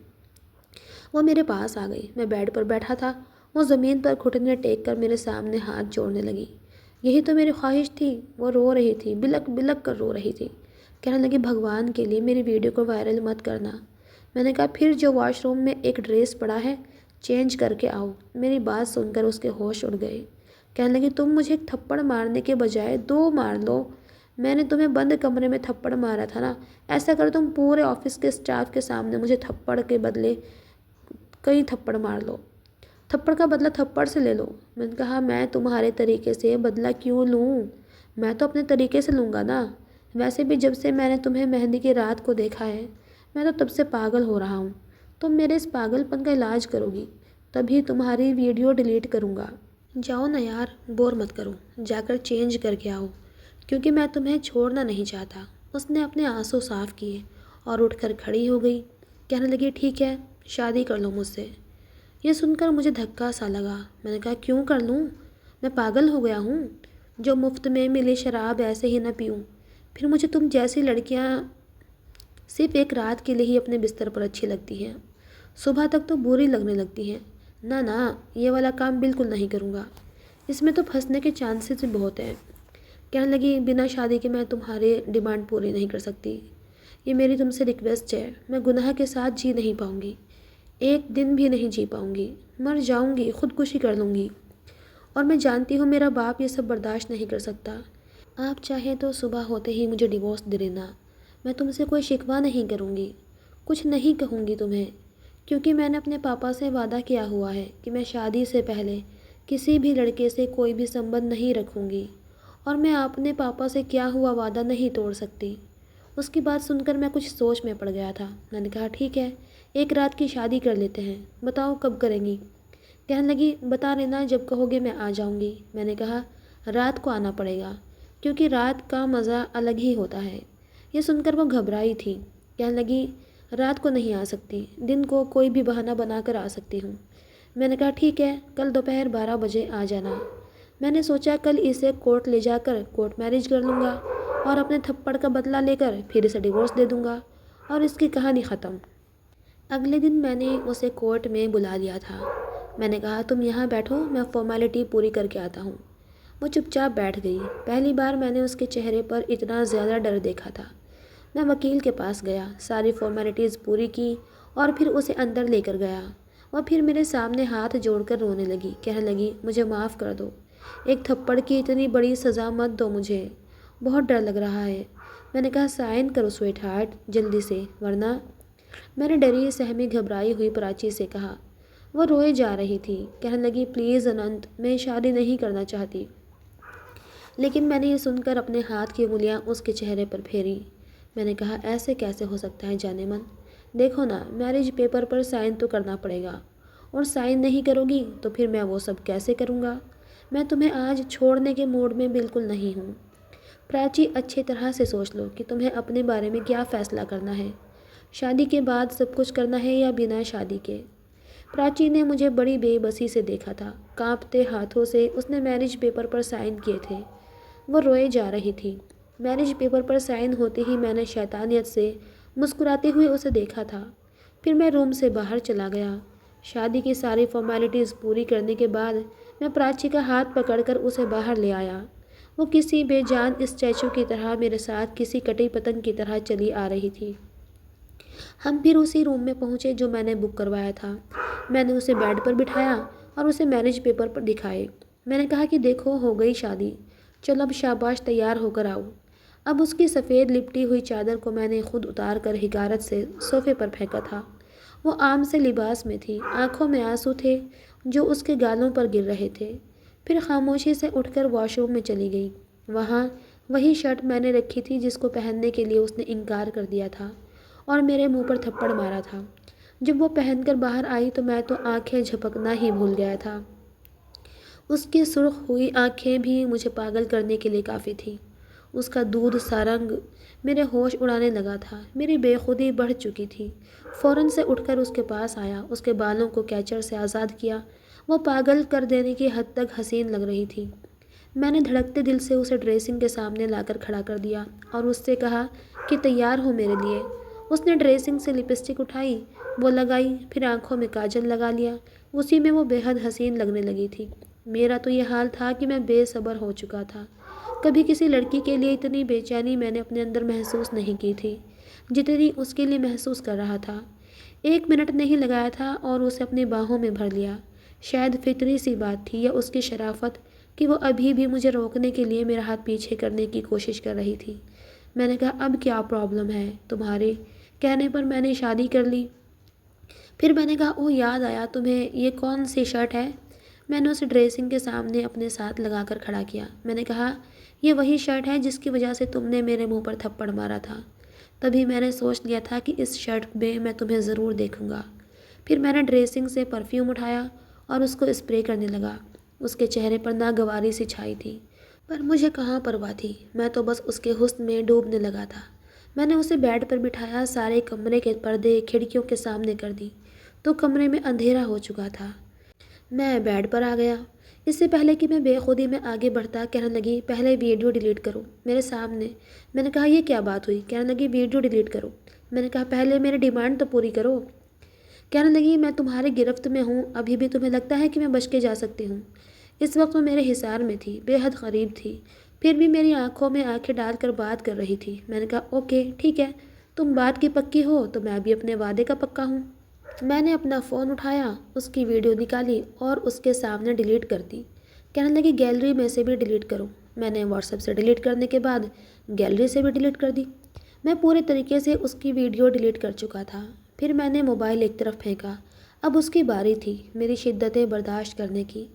وہ میرے پاس آ گئی، میں بیڈ پر بیٹھا تھا، وہ زمین پر گھٹنے ٹیک کر میرے سامنے ہاتھ جوڑنے لگی۔ یہی تو میری خواہش تھی۔ وہ رو رہی تھی، بلک بلک کر رو رہی تھی۔ کہنے لگی بھگوان کے لیے میری ویڈیو کو وائرل مت کرنا۔ میں نے کہا پھر جو واش روم میں ایک ڈریس پڑا ہے چینج کر کے آؤ۔ میری بات سن کر اس کے ہوش اڑ گئے۔ کہنے لگی تم مجھے ایک تھپڑ مارنے کے بجائے 2 مار لو، میں نے تمہیں بند کمرے میں تھپڑ مارا تھا نا، ایسا کر تم پورے آفس کے اسٹاف کے سامنے مجھے تھپڑ کے بدلے کئی تھپڑ مار لو، تھپڑ کا بدلہ تھپڑ سے لے لو۔ میں نے کہا میں تمہارے طریقے سے بدلہ کیوں لوں، میں تو اپنے طریقے سے لوں گا نا، ویسے بھی جب سے میں نے تمہیں مہندی کی رات کو دیکھا ہے میں تو تب سے پاگل ہو رہا ہوں، تم میرے اس پاگل پن کا علاج کرو گی تبھی تمہاری ویڈیو ڈیلیٹ کروں گا۔ جاؤ نا یار، بور مت کرو، جا کر چینج کر کے آؤ، کیونکہ میں تمہیں چھوڑنا نہیں چاہتا۔ اس نے اپنے آنسو صاف کیے اور اٹھ کر کھڑی ہو گئی۔ کہنے لگی ٹھیک ہے، شادی کر لو مجھ سے۔ یہ سن کر مجھے دھکا سا لگا۔ میں نے کہا کیوں کر لوں، میں پاگل ہو گیا ہوں جو مفت میں ملی شراب ایسے ہی نہ پیوں؟ پھر مجھے تم جیسی لڑکیاں صرف ایک رات کے لیے ہی اپنے بستر پر اچھی لگتی ہیں، صبح تک تو بری لگنے لگتی ہیں۔ نہ یہ والا کام بالکل نہیں کروں گا، اس میں تو پھنسنے کے چانسز بھی بہت ہیں۔ کہنے لگی بنا شادی کے میں تمہاری ڈیمانڈ پوری نہیں کر سکتی، یہ میری تم سے ریکویسٹ ہے، میں گناہ کے ساتھ جی نہیں پاؤں گی، ایک دن بھی نہیں جی پاؤں گی، مر جاؤں گی، خودکشی کر لوں گی، اور میں جانتی ہوں میرا باپ یہ سب برداشت نہیں کر سکتا۔ آپ چاہیں تو صبح ہوتے ہی مجھے ڈیورس دے دینا، میں تم سے کوئی شکوہ نہیں کروں گی، کچھ نہیں کہوں گی تمہیں، کیونکہ میں نے اپنے پاپا سے وعدہ کیا ہوا ہے کہ میں شادی سے پہلے کسی بھی لڑکے سے کوئی بھی سنبندھ نہیں رکھوں گی، اور میں اپنے پاپا سے کیا ہوا وعدہ نہیں توڑ سکتی۔ اس کی بات سن کر میں کچھ سوچ میں پڑ گیا تھا۔ میں نے کہا ٹھیک ہے، ایک رات کی شادی کر لیتے ہیں، بتاؤ کب کریں گی؟ کہنے لگی بتا دینا، جب کہو گے میں آ جاؤں گی۔ میں نے کہا رات کو آنا پڑے گا، کیونکہ رات کا مزہ الگ ہی ہوتا ہے۔ یہ سن کر وہ گھبرائی تھی۔ کہنے لگی رات کو نہیں آ سکتی، دن کو کوئی بھی بہانہ بنا کر آ سکتی ہوں۔ میں نے کہا ٹھیک ہے، کل دوپہر 12 بجے آ جانا۔ میں نے سوچا کل اسے کورٹ لے جا کر کورٹ میرج کر لوں گا اور اپنے تھپڑ کا بدلہ لے کر پھر اسے ڈیورس دے دوں گا اور اس کی کہانی ختم۔ اگلے دن میں نے اسے کورٹ میں بلا لیا تھا۔ میں نے کہا تم یہاں بیٹھو، میں فارمیلٹی پوری کر کے آتا ہوں۔ وہ چپ چاپ بیٹھ گئی۔ پہلی بار میں نے اس کے چہرے پر اتنا زیادہ ڈر دیکھا تھا۔ میں وکیل کے پاس گیا، ساری فارمیلٹیز پوری کی اور پھر اسے اندر لے کر گیا۔ وہ پھر میرے سامنے ہاتھ جوڑ کر رونے لگی۔ کہنے لگی مجھے معاف کر دو، ایک تھپڑ کی اتنی بڑی سزا مت دو مجھے، بہت ڈر لگ رہا ہے۔ میں نے کہا سائن کرو سویٹ ہارٹ جلدی سے، ورنہ۔ میں نے ڈری سہمی گھبرائی ہوئی پراچی سے کہا۔ وہ روئے جا رہی تھی۔ کہنے لگی پلیز اننت، میں شادی نہیں کرنا چاہتی۔ لیکن میں نے یہ سن کر اپنے ہاتھ کی انگلیاں اس کے چہرے پر پھیری۔ میں نے کہا ایسے کیسے ہو سکتا ہے جانے من، دیکھو نا میرج پیپر پر سائن تو کرنا پڑے گا، اور سائن نہیں کرو گی تو پھر میں وہ سب کیسے کروں گا؟ میں تمہیں آج چھوڑنے کے موڈ میں بالکل نہیں ہوں۔ پراچی اچھی طرح سے سوچ لو کہ تمہیں اپنے بارے میں کیا فیصلہ کرنا ہے، شادی کے بعد سب کچھ کرنا ہے یا بنا شادی کے؟ پراچی نے مجھے بڑی بے بسی سے دیکھا تھا۔ کانپتے ہاتھوں سے اس نے میرج پیپر پر سائن کیے تھے۔ وہ روئے جا رہی تھی۔ میرج پیپر پر سائن ہوتے ہی میں نے شیطانیت سے مسکراتے ہوئے اسے دیکھا تھا۔ پھر میں روم سے باہر چلا گیا۔ شادی کی ساری فارمیلٹیز پوری کرنے کے بعد میں پراچی کا ہاتھ پکڑ کر اسے باہر لے آیا۔ وہ کسی بے جان اسٹیچو کی طرح میرے ساتھ کسی کٹی پتنگ کی طرح چلی آ رہی تھی۔ ہم پھر اسی روم میں پہنچے جو میں نے بک کروایا تھا۔ میں نے اسے بیڈ پر بٹھایا اور اسے میرج پیپر پر دکھائے۔ میں نے کہا کہ دیکھو ہو گئی شادی، چلو اب شاباش تیار ہو کر آؤ۔ اب اس کی سفید لپٹی ہوئی چادر کو میں نے خود اتار کر حقارت سے صوفے پر پھینکا تھا۔ وہ عام سے لباس میں تھی، آنکھوں میں آنسو تھے جو اس کے گالوں پر گر رہے تھے۔ پھر خاموشی سے اٹھ کر واش روم میں چلی گئی۔ وہاں وہی شرٹ میں نے رکھی تھی جس کو پہننے کے لیے اس نے انکار کر دیا تھا اور میرے منہ پر تھپڑ مارا تھا۔ جب وہ پہن کر باہر آئی تو میں تو آنکھیں جھپکنا ہی بھول گیا تھا۔ اس کی سرخ ہوئی آنکھیں بھی مجھے پاگل کرنے کے لیے کافی تھیں۔ اس کا دودھ سا رنگ میرے ہوش اڑانے لگا تھا۔ میری بے خودی بڑھ چکی تھی۔ فوراً سے اٹھ کر اس کے پاس آیا، اس کے بالوں کو کیچر سے آزاد کیا۔ وہ پاگل کر دینے کی حد تک حسین لگ رہی تھی۔ میں نے دھڑکتے دل سے اسے ڈریسنگ کے سامنے لا کر کھڑا کر دیا اور اس سے کہا کہ تیار ہو میرے لیے۔ اس نے ڈریسنگ سے لپسٹک اٹھائی، وہ لگائی، پھر آنکھوں میں کاجل لگا لیا۔ اسی میں وہ بے حد حسین لگنے لگی تھی۔ میرا تو یہ حال تھا کہ میں بے صبر ہو چکا تھا۔ کبھی کسی لڑکی کے لیے اتنی بے چینی میں نے اپنے اندر محسوس نہیں کی تھی جتنی اس کے لیے محسوس کر رہا تھا۔ 1 منٹ نہیں لگایا تھا اور اسے اپنی باہوں میں بھر لیا۔ شاید فطری سی بات تھی یا اس کی شرافت کہ وہ ابھی بھی مجھے روکنے کے لیے میرا ہاتھ پیچھے کرنے کی کوشش کر رہی تھی۔ میں نے کہا، اب کیا پرابلم ہے تمہارے کہنے پر میں نے شادی کر لی۔ پھر میں نے کہا، اوہ یاد آیا، تمہیں یہ کون سی شرٹ ہے؟ میں نے اسے ڈریسنگ کے سامنے اپنے ساتھ لگا کر کھڑا کیا۔ میں نے کہا، یہ وہی شرٹ ہے جس کی وجہ سے تم نے میرے منہ پر تھپڑ مارا تھا۔ تبھی میں نے سوچ لیا تھا کہ اس شرٹ میں تمہیں ضرور دیکھوں گا۔ پھر میں نے ڈریسنگ سے پرفیوم اٹھایا اور اس کو اسپرے کرنے لگا۔ اس کے چہرے پر ناگواری سی چھائی تھی، پر مجھے کہاں پرواہ تھی، میں تو بس اس کے حسن میں ڈوبنے لگا تھا۔ میں نے اسے بیڈ پر بٹھایا، سارے کمرے کے پردے کھڑکیوں کے سامنے کر دی تو کمرے میں اندھیرا ہو چکا تھا۔ میں بیڈ پر آ گیا۔ اس سے پہلے کہ میں بے خودی میں آگے بڑھتا، کہنے لگی، پہلے ویڈیو ڈیلیٹ کرو میرے سامنے۔ میں نے کہا، یہ کیا بات ہوئی؟ کہنے لگی، ویڈیو ڈیلیٹ کرو۔ میں نے کہا، پہلے میری ڈیمانڈ تو پوری کرو۔ کہنے لگی، میں تمہاری گرفت میں ہوں، ابھی بھی تمہیں لگتا ہے کہ میں بچ کے جا سکتی ہوں؟ اس وقت وہ میرے حصار میں تھی، بے حد قریب تھی، پھر بھی میری آنکھوں میں آنکھیں ڈال کر بات کر رہی تھی۔ میں نے کہا، اوکے ٹھیک ہے، تم بات کی پکی ہو تو میں بھی اپنے وعدے کا پکا ہوں۔ میں نے اپنا فون اٹھایا، اس کی ویڈیو نکالی اور اس کے سامنے ڈیلیٹ کر دی۔ کہنے لگی، گیلری میں سے بھی ڈیلیٹ کرو۔ میں نے واٹس ایپ سے ڈیلیٹ کرنے کے بعد گیلری سے بھی ڈیلیٹ کر دی۔ میں پورے طریقے سے اس کی ویڈیو ڈیلیٹ کر چکا تھا۔ پھر میں نے موبائل ایک طرف پھینکا۔ اب اس کی باری تھی میری شدتیں برداشت کرنے کی،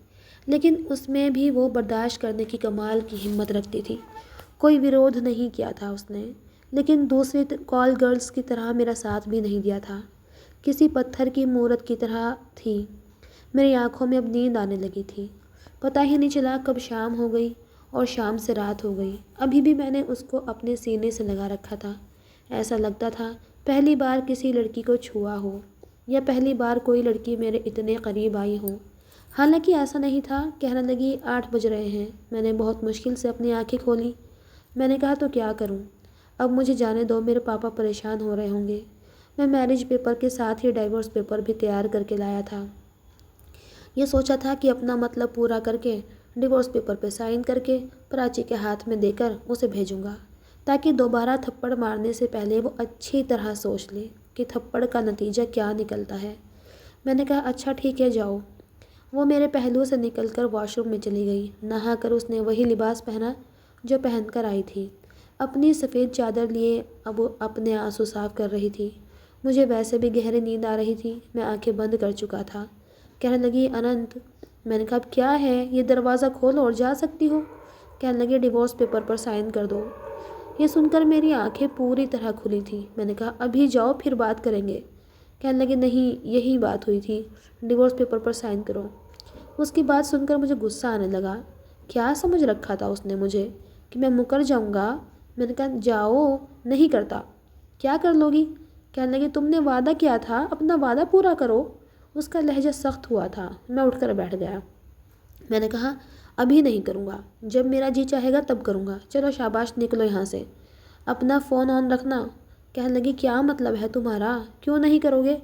لیکن اس میں بھی وہ برداشت کرنے کی کمال کی ہمت رکھتی تھی۔ کوئی ورودھ نہیں کیا تھا اس نے، لیکن دوسری کال گرلز کی طرح میرا ساتھ بھی نہیں دیا تھا۔ کسی پتھر کی مورت کی طرح تھی۔ میری آنکھوں میں اب نیند آنے لگی تھی۔ پتہ ہی نہیں چلا کب شام ہو گئی اور شام سے رات ہو گئی۔ ابھی بھی میں نے اس کو اپنے سینے سے لگا رکھا تھا۔ ایسا لگتا تھا پہلی بار کسی لڑکی کو چھوا ہو، یا پہلی بار کوئی لڑکی میرے اتنے قریب آئی ہو۔ حالانکہ ایسا نہیں تھا۔ کہنے لگی، 8 بج رہے ہیں۔ میں نے بہت مشکل سے اپنی آنکھیں کھولی۔ میں نے کہا، تو کیا کروں؟ اب مجھے جانے دو، میرے پاپا پریشان ہو رہے ہوں گے۔ میں میرج پیپر کے ساتھ ہی ڈائیورس پیپر بھی تیار کر کے لایا تھا۔ یہ سوچا تھا کہ اپنا مطلب پورا کر کے ڈیورس پیپر پہ سائن کر کے پراچی کے ہاتھ میں دے کر اسے بھیجوں گا، تاکہ دوبارہ تھپڑ مارنے سے پہلے وہ اچھی طرح سوچ لے کہ تھپڑ کا نتیجہ کیا نکلتا ہے۔ میں نے کہا، اچھا ٹھیک ہے، جاؤ۔ وہ میرے پہلو سے نکل کر واش روم میں چلی گئی۔ نہا کر اس نے وہی لباس پہنا جو پہن کر آئی تھی۔ اپنی سفید چادر لیے اب اپنے آنسو صاف کر رہی تھی۔ مجھے ویسے بھی گہری نیند آ رہی تھی، میں آنکھیں بند کر چکا تھا۔ کہنے لگی، اننت۔ میں نے کہا، اب کیا ہے؟ یہ دروازہ کھولو اور جا سکتی ہو۔ کہنے لگی، ڈیورس پیپر پر سائن کر دو۔ یہ سن کر میری آنکھیں پوری طرح کھلی تھیں۔ میں نے کہا، ابھی جاؤ پھر بات کریں گے۔ کہنے لگی، نہیں، یہی بات ہوئی تھی، ڈیورس پیپر پر سائن کرو۔ اس کی بات سن کر مجھے غصہ آنے لگا۔ کیا سمجھ رکھا تھا اس نے مجھے کہ میں مکر جاؤں گا؟ میں نے کہا، جاؤ۔ نہیں کرتا۔ کیا کر لو گی؟ کہنے لگی، تم نے وعدہ کیا تھا، اپنا وعدہ پورا کرو۔ اس کا لہجہ سخت ہوا تھا۔ میں اٹھ کر بیٹھ گیا۔ میں نے کہا، ابھی نہیں کروں گا، جب میرا جی چاہے گا تب کروں گا۔ چلو شاباش، نکلو یہاں سے، اپنا فون آن رکھنا۔ کہنے لگی، کیا مطلب ہے تمہارا؟ کیوں نہیں کرو گے؟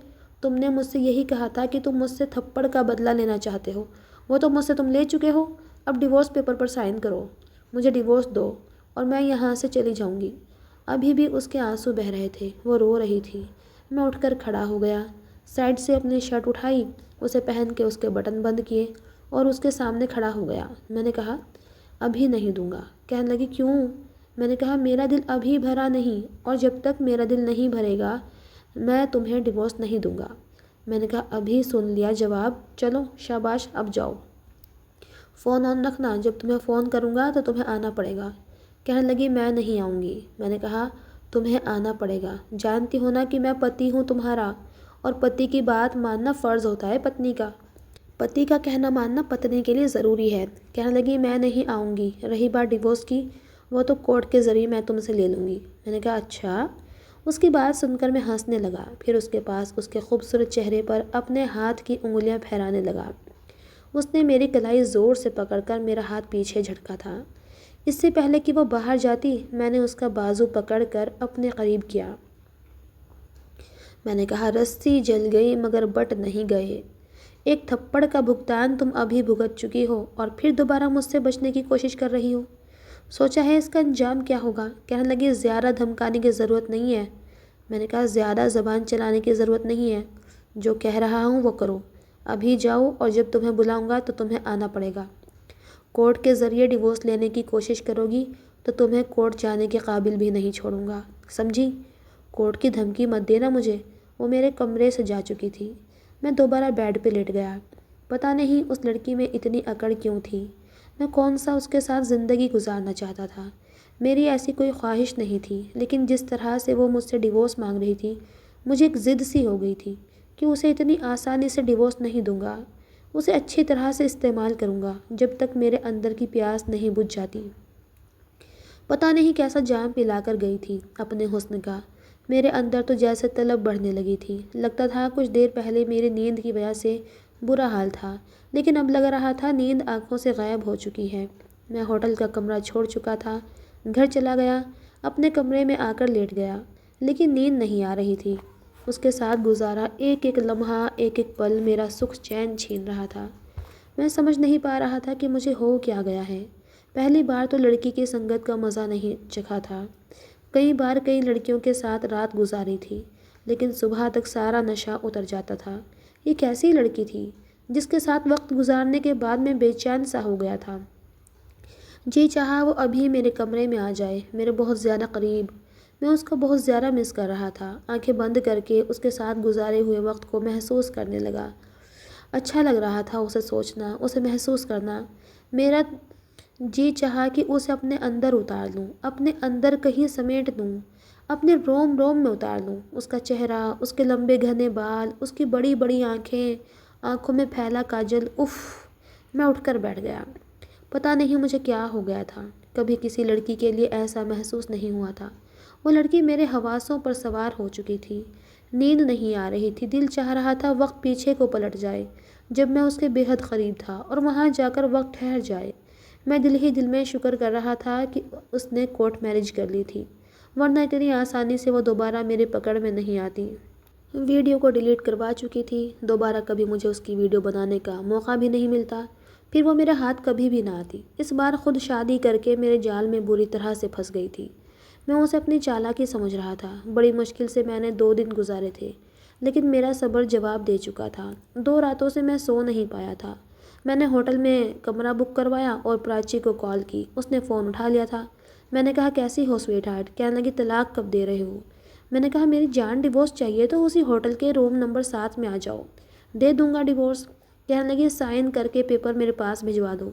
تم نے مجھ سے یہی کہا تھا کہ تم مجھ سے تھپڑ کا بدلہ لینا چاہتے ہو، وہ تو مجھ سے تم لے چکے ہو۔ اب ڈیورس پیپر پر سائن کرو، مجھے ڈیورس دو اور میں یہاں سے چلی جاؤں گی۔ ابھی بھی اس کے آنسو بہہ رہے تھے، وہ رو رہی تھی۔ میں اٹھ کر کھڑا ہو گیا، سائڈ سے اپنی شرٹ اٹھائی، اسے پہن کے اس کے بٹن بند کیے اور اس کے سامنے کھڑا ہو گیا۔ میں نے کہا، ابھی نہیں دوں گا۔ کہنے لگی، کیوں؟ میں نے کہا، میرا دل ابھی بھرا نہیں، اور جب تک میرا دل نہیں بھرے گا میں تمہیں ڈیورس نہیں دوں گا۔ میں نے کہا، ابھی سن لیا جواب، چلو شاباش، اب جاؤ۔ فون آن رکھنا، جب تمہیں فون کروں گا تو تمہیں آنا پڑے گا۔ کہنے لگی، میں نہیں آؤں گی۔ میں نے کہا، تمہیں آنا پڑے گا، جانتی ہو نا کہ میں پتی ہوں تمہارا، اور پتی کی بات ماننا فرض ہوتا ہے پتنی کا۔ پتی کا کہنا ماننا پتنی کے لیے ضروری ہے۔ کہنے لگی، میں نہیں آؤں گی۔ رہی بات ڈیورس کی، وہ تو کورٹ کے ذریعے میں تم سے لے لوں گی۔ میں نے کہا، اچھا۔ اس کی بات سن کر میں ہنسنے لگا، پھر اس کے پاس اس کے خوبصورت چہرے پر اپنے ہاتھ کی انگلیاں پھیرانے لگا۔ اس نے میری کلائی زور سے پکڑ کر میرا ہاتھ پیچھے جھٹکا تھا۔ اس سے پہلے کہ وہ باہر جاتی، میں نے اس کا بازو پکڑ کر اپنے قریب کیا۔ میں نے کہا، رسی جل گئی مگر بٹ نہیں گئے۔ ایک تھپڑ کا بھگتان تم ابھی بھگت چکی ہو اور پھر دوبارہ مجھ سے بچنے کی کوشش کر رہی ہو۔ سوچا ہے اس کا انجام کیا ہوگا؟ کہنے لگی زیادہ دھمکانے کی ضرورت نہیں ہے۔ میں نے کہا زیادہ زبان چلانے کی ضرورت نہیں ہے، جو کہہ رہا ہوں وہ کرو، ابھی جاؤ اور جب تمہیں بلاؤں گا تو تمہیں آنا پڑے گا۔ کورٹ کے ذریعے ڈیورس لینے کی کوشش کرو گی تو تمہیں کورٹ جانے کے قابل بھی نہیں چھوڑوں گا، سمجھی؟ کورٹ کی دھمکی مت دینا مجھے۔ وہ میرے کمرے سے جا چکی تھی۔ میں دوبارہ بیڈ پہ لیٹ گیا۔ پتہ نہیں اس لڑکی میں اتنی اکڑ کیوں تھی۔ میں کون سا اس کے ساتھ زندگی گزارنا چاہتا تھا۔ میری ایسی کوئی خواہش نہیں تھی، لیکن جس طرح سے وہ مجھ سے ڈیورس مانگ رہی تھی، مجھے ایک ضد سی ہو گئی تھی کہ اسے اتنی آسانی سے ڈیورس نہیں دوں گا۔ اسے اچھی طرح سے استعمال کروں گا جب تک میرے اندر کی پیاس نہیں بجھ جاتی۔ پتہ نہیں کیسا جام پلا کر گئی تھی اپنے حسن کا۔ میرے اندر تو جیسے طلب بڑھنے لگی تھی۔ لگتا تھا کچھ دیر پہلے میری نیند کی وجہ سے برا حال تھا، لیکن اب لگ رہا تھا نیند آنکھوں سے غائب ہو چکی ہے۔ میں ہوٹل کا کمرہ چھوڑ چکا تھا، گھر چلا گیا، اپنے کمرے میں آ کر لیٹ گیا، لیکن نیند نہیں آ رہی تھی۔ اس کے ساتھ گزارا ایک ایک لمحہ، ایک ایک پل میرا سکھ چین چھین رہا تھا۔ میں سمجھ نہیں پا رہا تھا کہ مجھے ہو کیا گیا ہے۔ پہلی بار تو لڑکی کی سنگت کا مزہ نہیں چکھا تھا۔ کئی بار کئی لڑکیوں کے ساتھ رات گزاری تھی، لیکن صبح تک سارا نشہ اتر جاتا تھا۔ یہ کیسی لڑکی تھی جس کے ساتھ وقت گزارنے کے بعد میں بے چین سا ہو گیا تھا۔ جی چاہا وہ ابھی میرے کمرے میں آ جائے، میرے بہت زیادہ قریب۔ میں اس کو بہت زیادہ مس کر رہا تھا۔ آنکھیں بند کر کے اس کے ساتھ گزارے ہوئے وقت کو محسوس کرنے لگا۔ اچھا لگ رہا تھا اسے سوچنا، اسے محسوس کرنا۔ میرا جی چاہا کہ اسے اپنے اندر اتار لوں، اپنے اندر کہیں سمیٹ دوں، اپنے روم روم میں اتار لوں۔ اس کا چہرہ، اس کے لمبے گھنے بال، اس کی بڑی بڑی آنکھیں، آنکھوں میں پھیلا کاجل، اف! میں اٹھ کر بیٹھ گیا۔ پتہ نہیں مجھے کیا ہو گیا تھا۔ کبھی کسی لڑکی کے لیے ایسا محسوس نہیں ہوا تھا۔ وہ لڑکی میرے حواسوں پر سوار ہو چکی تھی۔ نیند نہیں آ رہی تھی، دل چاہ رہا تھا وقت پیچھے کو پلٹ جائے جب میں اس کے بے حد قریب تھا، اور وہاں جا کر وقت ٹھہر جائے۔ میں دل ہی دل میں شکر کر رہا تھا کہ اس نے کورٹ میرج کر لی تھی، ورنہ اتنی آسانی سے وہ دوبارہ میرے پکڑ میں نہیں آتی۔ ویڈیو کو ڈیلیٹ کروا چکی تھی، دوبارہ کبھی مجھے اس کی ویڈیو بنانے کا موقع بھی نہیں ملتا، پھر وہ میرے ہاتھ کبھی بھی نہ آتی۔ اس بار خود شادی کر کے میرے جال میں بری طرح سے پھنس گئی تھی۔ میں اسے اپنی چالاکی سمجھ رہا تھا۔ بڑی مشکل سے میں نے 2 دن گزارے تھے، لیکن میرا صبر جواب دے چکا تھا۔ 2 راتوں سے میں سو نہیں پایا تھا۔ میں نے ہوٹل میں کمرہ بک کروایا اور پراچی کو کال کی۔ اس نے فون اٹھا لیا تھا۔ میں نے کہا کیسی ہو سویٹ ہارٹ؟ کہنے لگی طلاق کب دے رہے ہو؟ میں نے کہا میری جان ڈیورس چاہیے تو اسی ہوٹل کے روم نمبر 7 میں آ جاؤ، دے دوں گا ڈیورس۔ کہنے لگی سائن کر کے پیپر میرے پاس بھجوا دو۔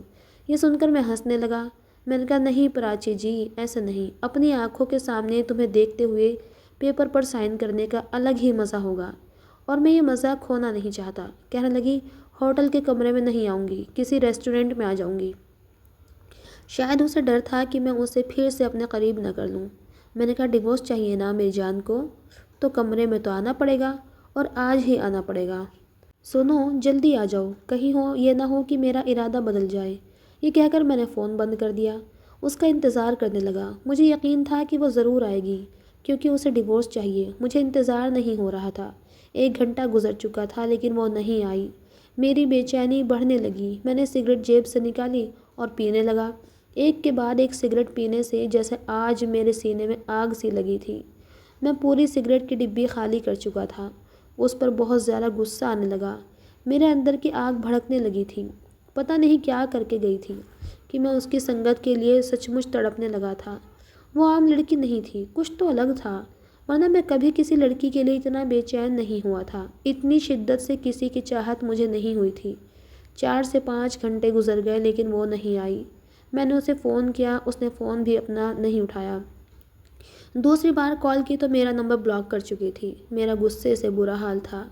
یہ سن کر میں ہنسنے لگا۔ میں نے کہا نہیں پراچی جی، ایسے نہیں، اپنی آنکھوں کے سامنے تمہیں دیکھتے ہوئے پیپر پر سائن کرنے کا الگ ہی مزہ ہوگا، اور میں یہ مزہ کھونا نہیں چاہتا۔ کہنے لگی ہوٹل کے کمرے میں نہیں آؤں گی، کسی ریسٹورنٹ میں آ جاؤں گی۔ شاید اسے ڈر تھا کہ میں اسے پھر سے اپنے قریب نہ کر لوں۔ میں نے کہا ڈیورس چاہیے نا میری جان کو، تو کمرے میں تو آنا پڑے گا، اور آج ہی آنا پڑے گا۔ سنو جلدی آ جاؤ، کہیں یہ نہ ہو کہ میرا ارادہ بدل جائے۔ یہ کہہ کر میں نے فون بند کر دیا۔ اس کا انتظار کرنے لگا۔ مجھے یقین تھا کہ وہ ضرور آئے گی، کیونکہ اسے ڈیورس چاہیے۔ مجھے انتظار نہیں ہو رہا تھا۔ 1 گھنٹہ گزر چکا تھا لیکن وہ نہیں آئی۔ میری بے چینی بڑھنے لگی۔ میں نے سگریٹ جیب سے نکالی اور پینے لگا۔ ایک کے بعد ایک سگریٹ پینے سے جیسے آج میرے سینے میں آگ سی لگی تھی۔ میں پوری سگریٹ کی ڈبی خالی کر چکا تھا۔ اس پر بہت زیادہ غصہ آنے لگا۔ میرے اندر کی آگ بھڑکنے لگی تھی۔ پتہ نہیں کیا کر کے گئی تھی کہ میں اس کی سنگت کے لیے سچ مچ تڑپنے لگا تھا۔ وہ عام لڑکی نہیں تھی، کچھ تو الگ تھا، ورنہ میں کبھی کسی لڑکی کے لیے اتنا بے چین نہیں ہوا تھا۔ اتنی شدت سے کسی کی چاہت مجھے نہیں ہوئی تھی۔ 4 سے 5 گھنٹے گزر گئے لیکن وہ نہیں آئی۔ میں نے اسے فون کیا، اس نے فون بھی اپنا نہیں اٹھایا۔ دوسری بار کال کی تو میرا نمبر بلاک کر چکی تھی۔ میرا غصے سے برا حال تھا۔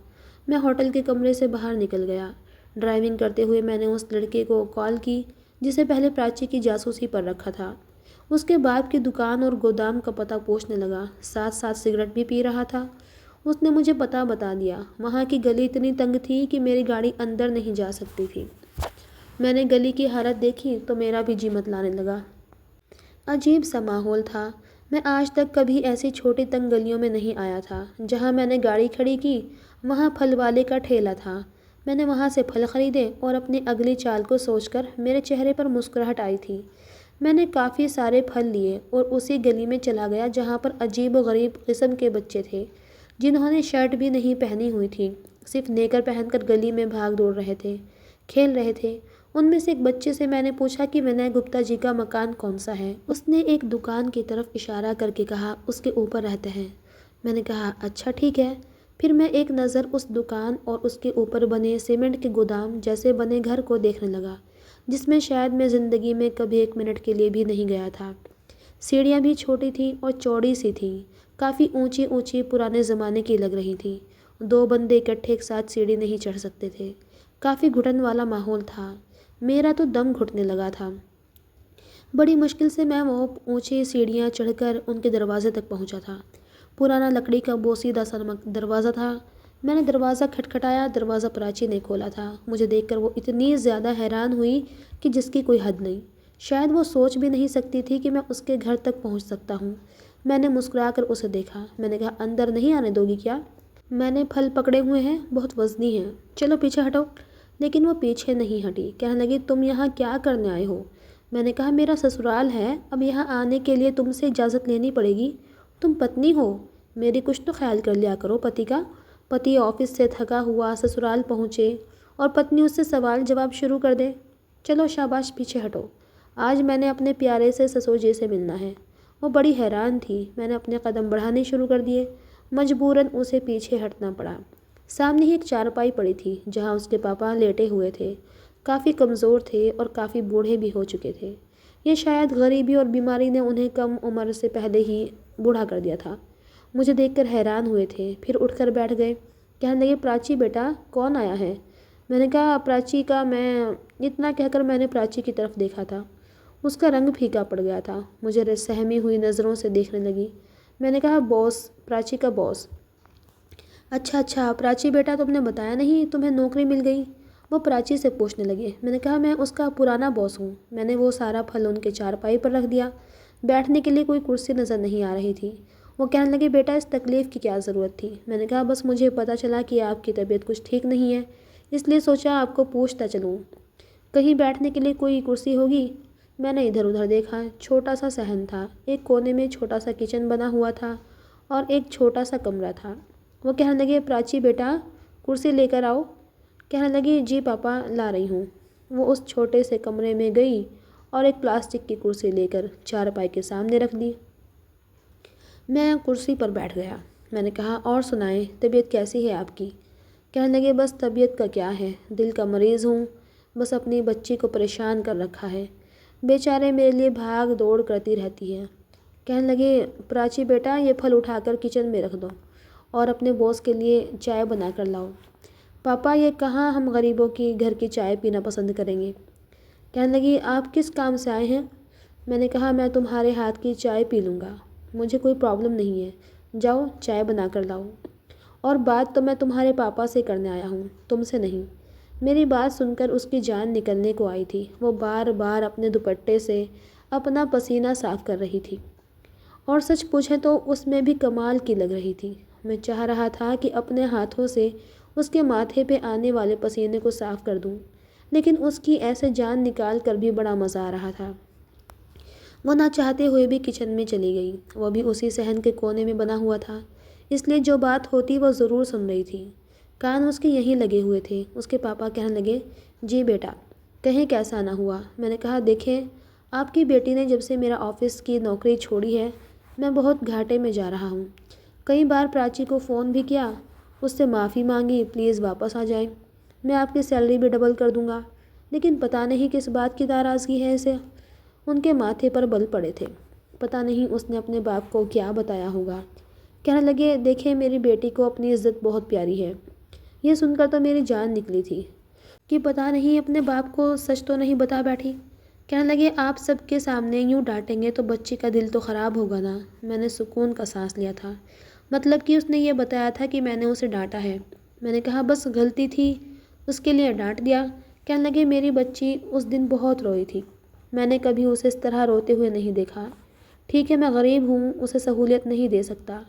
میں ہوٹل کے کمرے سے باہر نکل گیا۔ ڈرائیونگ کرتے ہوئے میں نے اس لڑکے کو کال کی جسے پہلے پراچی کی جاسوسی پر رکھا تھا۔ اس کے باپ کی دکان اور گودام کا پتہ پوچھنے لگا، ساتھ ساتھ سگریٹ بھی پی رہا تھا۔ اس نے مجھے پتہ بتا دیا۔ وہاں کی گلی اتنی تنگ تھی کہ میری گاڑی اندر نہیں جا سکتی تھی۔ میں نے گلی کی حالت دیکھی تو میرا بھی جی متلانے لگا۔ عجیب سا ماحول تھا۔ میں آج تک کبھی ایسی چھوٹی تنگ گلیوں میں نہیں آیا تھا۔ جہاں میں نے گاڑی کھڑی کی وہاں پھل والے کا ٹھیلا تھا۔ میں نے وہاں سے پھل خریدے اور اپنی اگلی چال کو سوچ کر میرے چہرے پر مسکراہٹ آئی تھی۔ میں نے کافی سارے پھل لیے اور اسی گلی میں چلا گیا جہاں پر عجیب و غریب قسم کے بچے تھے، جنہوں نے شرٹ بھی نہیں پہنی ہوئی تھی، صرف نیکر پہن کر گلی میں بھاگ دوڑ رہے تھے، کھیل رہے تھے۔ ان میں سے ایک بچے سے میں نے پوچھا کہ ونے گپتا جی کا مکان کون سا ہے۔ اس نے ایک دکان کی طرف اشارہ کر کے کہا، اس کے اوپر رہتے ہیں۔ میں نے کہا اچھا ٹھیک ہے۔ پھر میں ایک نظر اس دکان اور اس کے اوپر بنے سیمنٹ کے گودام جیسے بنے گھر کو دیکھنے لگا، جس میں شاید میں زندگی میں کبھی ایک منٹ کے لیے بھی نہیں گیا تھا۔ سیڑھیاں بھی چھوٹی تھیں اور چوڑی سی تھیں، کافی اونچی اونچی پرانے زمانے کی لگ رہی تھیں۔ دو بندے اکٹھے ایک ساتھ سیڑھی نہیں چڑھ سکتے تھے۔ کافی گھٹن والا ماحول تھا۔ میرا تو دم گھٹنے لگا تھا۔ بڑی مشکل سے میں وہ اونچی سیڑھیاں چڑھ کر ان کے دروازے تک پہنچا تھا۔ پرانا لکڑی کا بوسیدہ سا دروازہ تھا۔ میں نے دروازہ کھٹکھٹایا، دروازہ پراچی نے کھولا تھا۔ مجھے دیکھ کر وہ اتنی زیادہ حیران ہوئی کہ جس کی کوئی حد نہیں۔ شاید وہ سوچ بھی نہیں سکتی تھی کہ میں اس کے گھر تک پہنچ سکتا ہوں۔ میں نے مسکرا کر اسے دیکھا۔ میں نے کہا اندر نہیں آنے دو گی کیا؟ میں نے پھل پکڑے ہوئے ہیں، بہت وزنی ہیں، چلو پیچھے ہٹو۔ لیکن وہ پیچھے نہیں ہٹی، کہنے لگی تم یہاں کیا کرنے آئے ہو؟ میں نے کہا میرا سسرال ہے، اب یہاں آنے کے لیے تم سے اجازت لینی پڑے گی، تم پتنی ہو، میری کچھ تو خیال کر لیا کرو پتی کا۔ پتی آفس سے تھکا ہوا سسرال پہنچے اور پتنی اس سے سوال جواب شروع کر دے۔ چلو شاباش پیچھے ہٹو، آج میں نے اپنے پیارے سے سسر جی سے ملنا ہے۔ وہ بڑی حیران تھی۔ میں نے اپنے قدم بڑھانے شروع کر دیے، مجبوراً اسے پیچھے ہٹنا پڑا۔ سامنے ہی ایک چارپائی پڑی تھی جہاں اس کے پاپا لیٹے ہوئے تھے، کافی کمزور تھے اور کافی بوڑھے بھی ہو چکے تھے۔ یہ شاید غریبی اور بیماری نے انہیں کم عمر سے پہلے ہی بوڑھا کر دیا تھا۔ مجھے دیکھ کر حیران ہوئے تھے، پھر اٹھ کر بیٹھ گئے۔ کہنے لگے پراچی بیٹا کون آیا ہے؟ میں نے کہا پراچی کا میں، اتنا کہہ کر میں نے پراچی کی طرف دیکھا تھا۔ اس کا رنگ پھیکا پڑ گیا تھا، مجھے سہمی ہوئی نظروں سے دیکھنے لگی۔ میں نے کہا باس، پراچی کا باس۔ اچھا پراچی بیٹا تم نے بتایا نہیں تمہیں نوکری مل گئی؟ وہ پراچی سے پوچھنے لگے۔ میں نے کہا میں اس کا پرانا باس ہوں۔ میں نے وہ سارا پھل ان کے چارپائی پر رکھ دیا۔ بیٹھنے کے لیے کوئی کرسی نظر نہیں آ رہی تھی۔ وہ کہنے لگے بیٹا اس تکلیف کی کیا ضرورت تھی؟ میں نے کہا بس مجھے پتہ چلا کہ آپ کی طبیعت کچھ ٹھیک نہیں ہے، اس لیے سوچا آپ کو پوچھتا چلوں، کہیں بیٹھنے کے لیے کوئی کرسی ہوگی؟ میں نے ادھر ادھر دیکھا، چھوٹا سا صحن تھا، ایک کونے میں چھوٹا سا کچن بنا ہوا تھا اور ایک چھوٹا سا کمرہ تھا۔ وہ کہنے لگے پراچی بیٹا کرسی لے کر آؤ۔ کہنے لگی جی پاپا لا رہی ہوں۔ وہ اس چھوٹے سے کمرے میں گئی اور ایک پلاسٹک کی کرسی لے کر چارپائی کے سامنے رکھ دی۔ میں کرسی پر بیٹھ گیا۔ میں نے کہا اور سنائیں طبیعت کیسی ہے آپ کی؟ کہنے لگے بس طبیعت کا کیا ہے، دل کا مریض ہوں، بس اپنی بچی کو پریشان کر رکھا ہے، بیچارے میرے لیے بھاگ دوڑ کرتی رہتی ہے۔ کہنے لگے پراچی بیٹا یہ پھل اٹھا کر کچن میں رکھ دو اور اپنے باس کے لیے چائے بنا کر لاؤ۔ پاپا یہ کہاں ہم غریبوں کی گھر کی چائے پینا پسند کریں گے۔ کہنے لگی آپ کس کام سے آئے ہیں؟ میں نے کہا میں تمہارے ہاتھ کی چائے پی لوں گا، مجھے کوئی پرابلم نہیں ہے، جاؤ چائے بنا کر لاؤ، اور بات تو میں تمہارے پاپا سے کرنے آیا ہوں، تم سے نہیں۔ میری بات سن کر اس کی جان نکلنے کو آئی تھی۔ وہ بار بار اپنے دوپٹے سے اپنا پسینہ صاف کر رہی تھی اور سچ پوچھیں تو اس میں بھی کمال کی لگ رہی تھی۔ میں چاہ رہا تھا کہ اپنے ہاتھوں سے اس کے ماتھے پہ آنے والے پسینے کو صاف کر دوں، لیکن اس کی ایسے جان نکال کر بھی بڑا مزہ آ رہا تھا۔ وہ نہ چاہتے ہوئے بھی کچن میں چلی گئی۔ وہ بھی اسی صحن کے کونے میں بنا ہوا تھا، اس لیے جو بات ہوتی وہ ضرور سن رہی تھی، کان اس کے یہیں لگے ہوئے تھے۔ اس کے پاپا کہنے لگے جی بیٹا کہیں کیسا نہ ہوا؟ میں نے کہا دیکھیں آپ کی بیٹی نے جب سے میرا آفس کی نوکری چھوڑی ہے میں بہت گھاٹے میں جا رہا ہوں۔ کئی بار پراچی کو فون بھی کیا، اس سے معافی مانگی پلیز واپس آ جائیں، میں آپ کی سیلری بھی ڈبل کر دوں گا، لیکن پتہ نہیں کس بات کی ناراضگی ہے اسے۔ ان کے ماتھے پر بل پڑے تھے، پتہ نہیں اس نے اپنے باپ کو کیا بتایا ہوگا۔ کہنے لگے دیکھیں میری بیٹی کو اپنی عزت بہت پیاری ہے۔ یہ سن کر تو میری جان نکلی تھی کہ پتہ نہیں اپنے باپ کو سچ تو نہیں بتا بیٹھی۔ کہنے لگے آپ سب کے سامنے یوں ڈانٹیں گے تو بچی کا دل تو خراب ہوگا نا۔ میں نے سکون کا سانس لیا تھا، مطلب کہ اس نے یہ بتایا تھا کہ میں نے اسے ڈانٹا ہے۔ میں نے کہا بس غلطی تھی، اس کے لیے ڈانٹ دیا۔ کہنے لگے میری بچی اس دن بہت روئی تھی، میں نے کبھی اسے اس طرح روتے ہوئے نہیں دیکھا۔ ٹھیک ہے میں غریب ہوں، اسے سہولیت نہیں دے سکتا،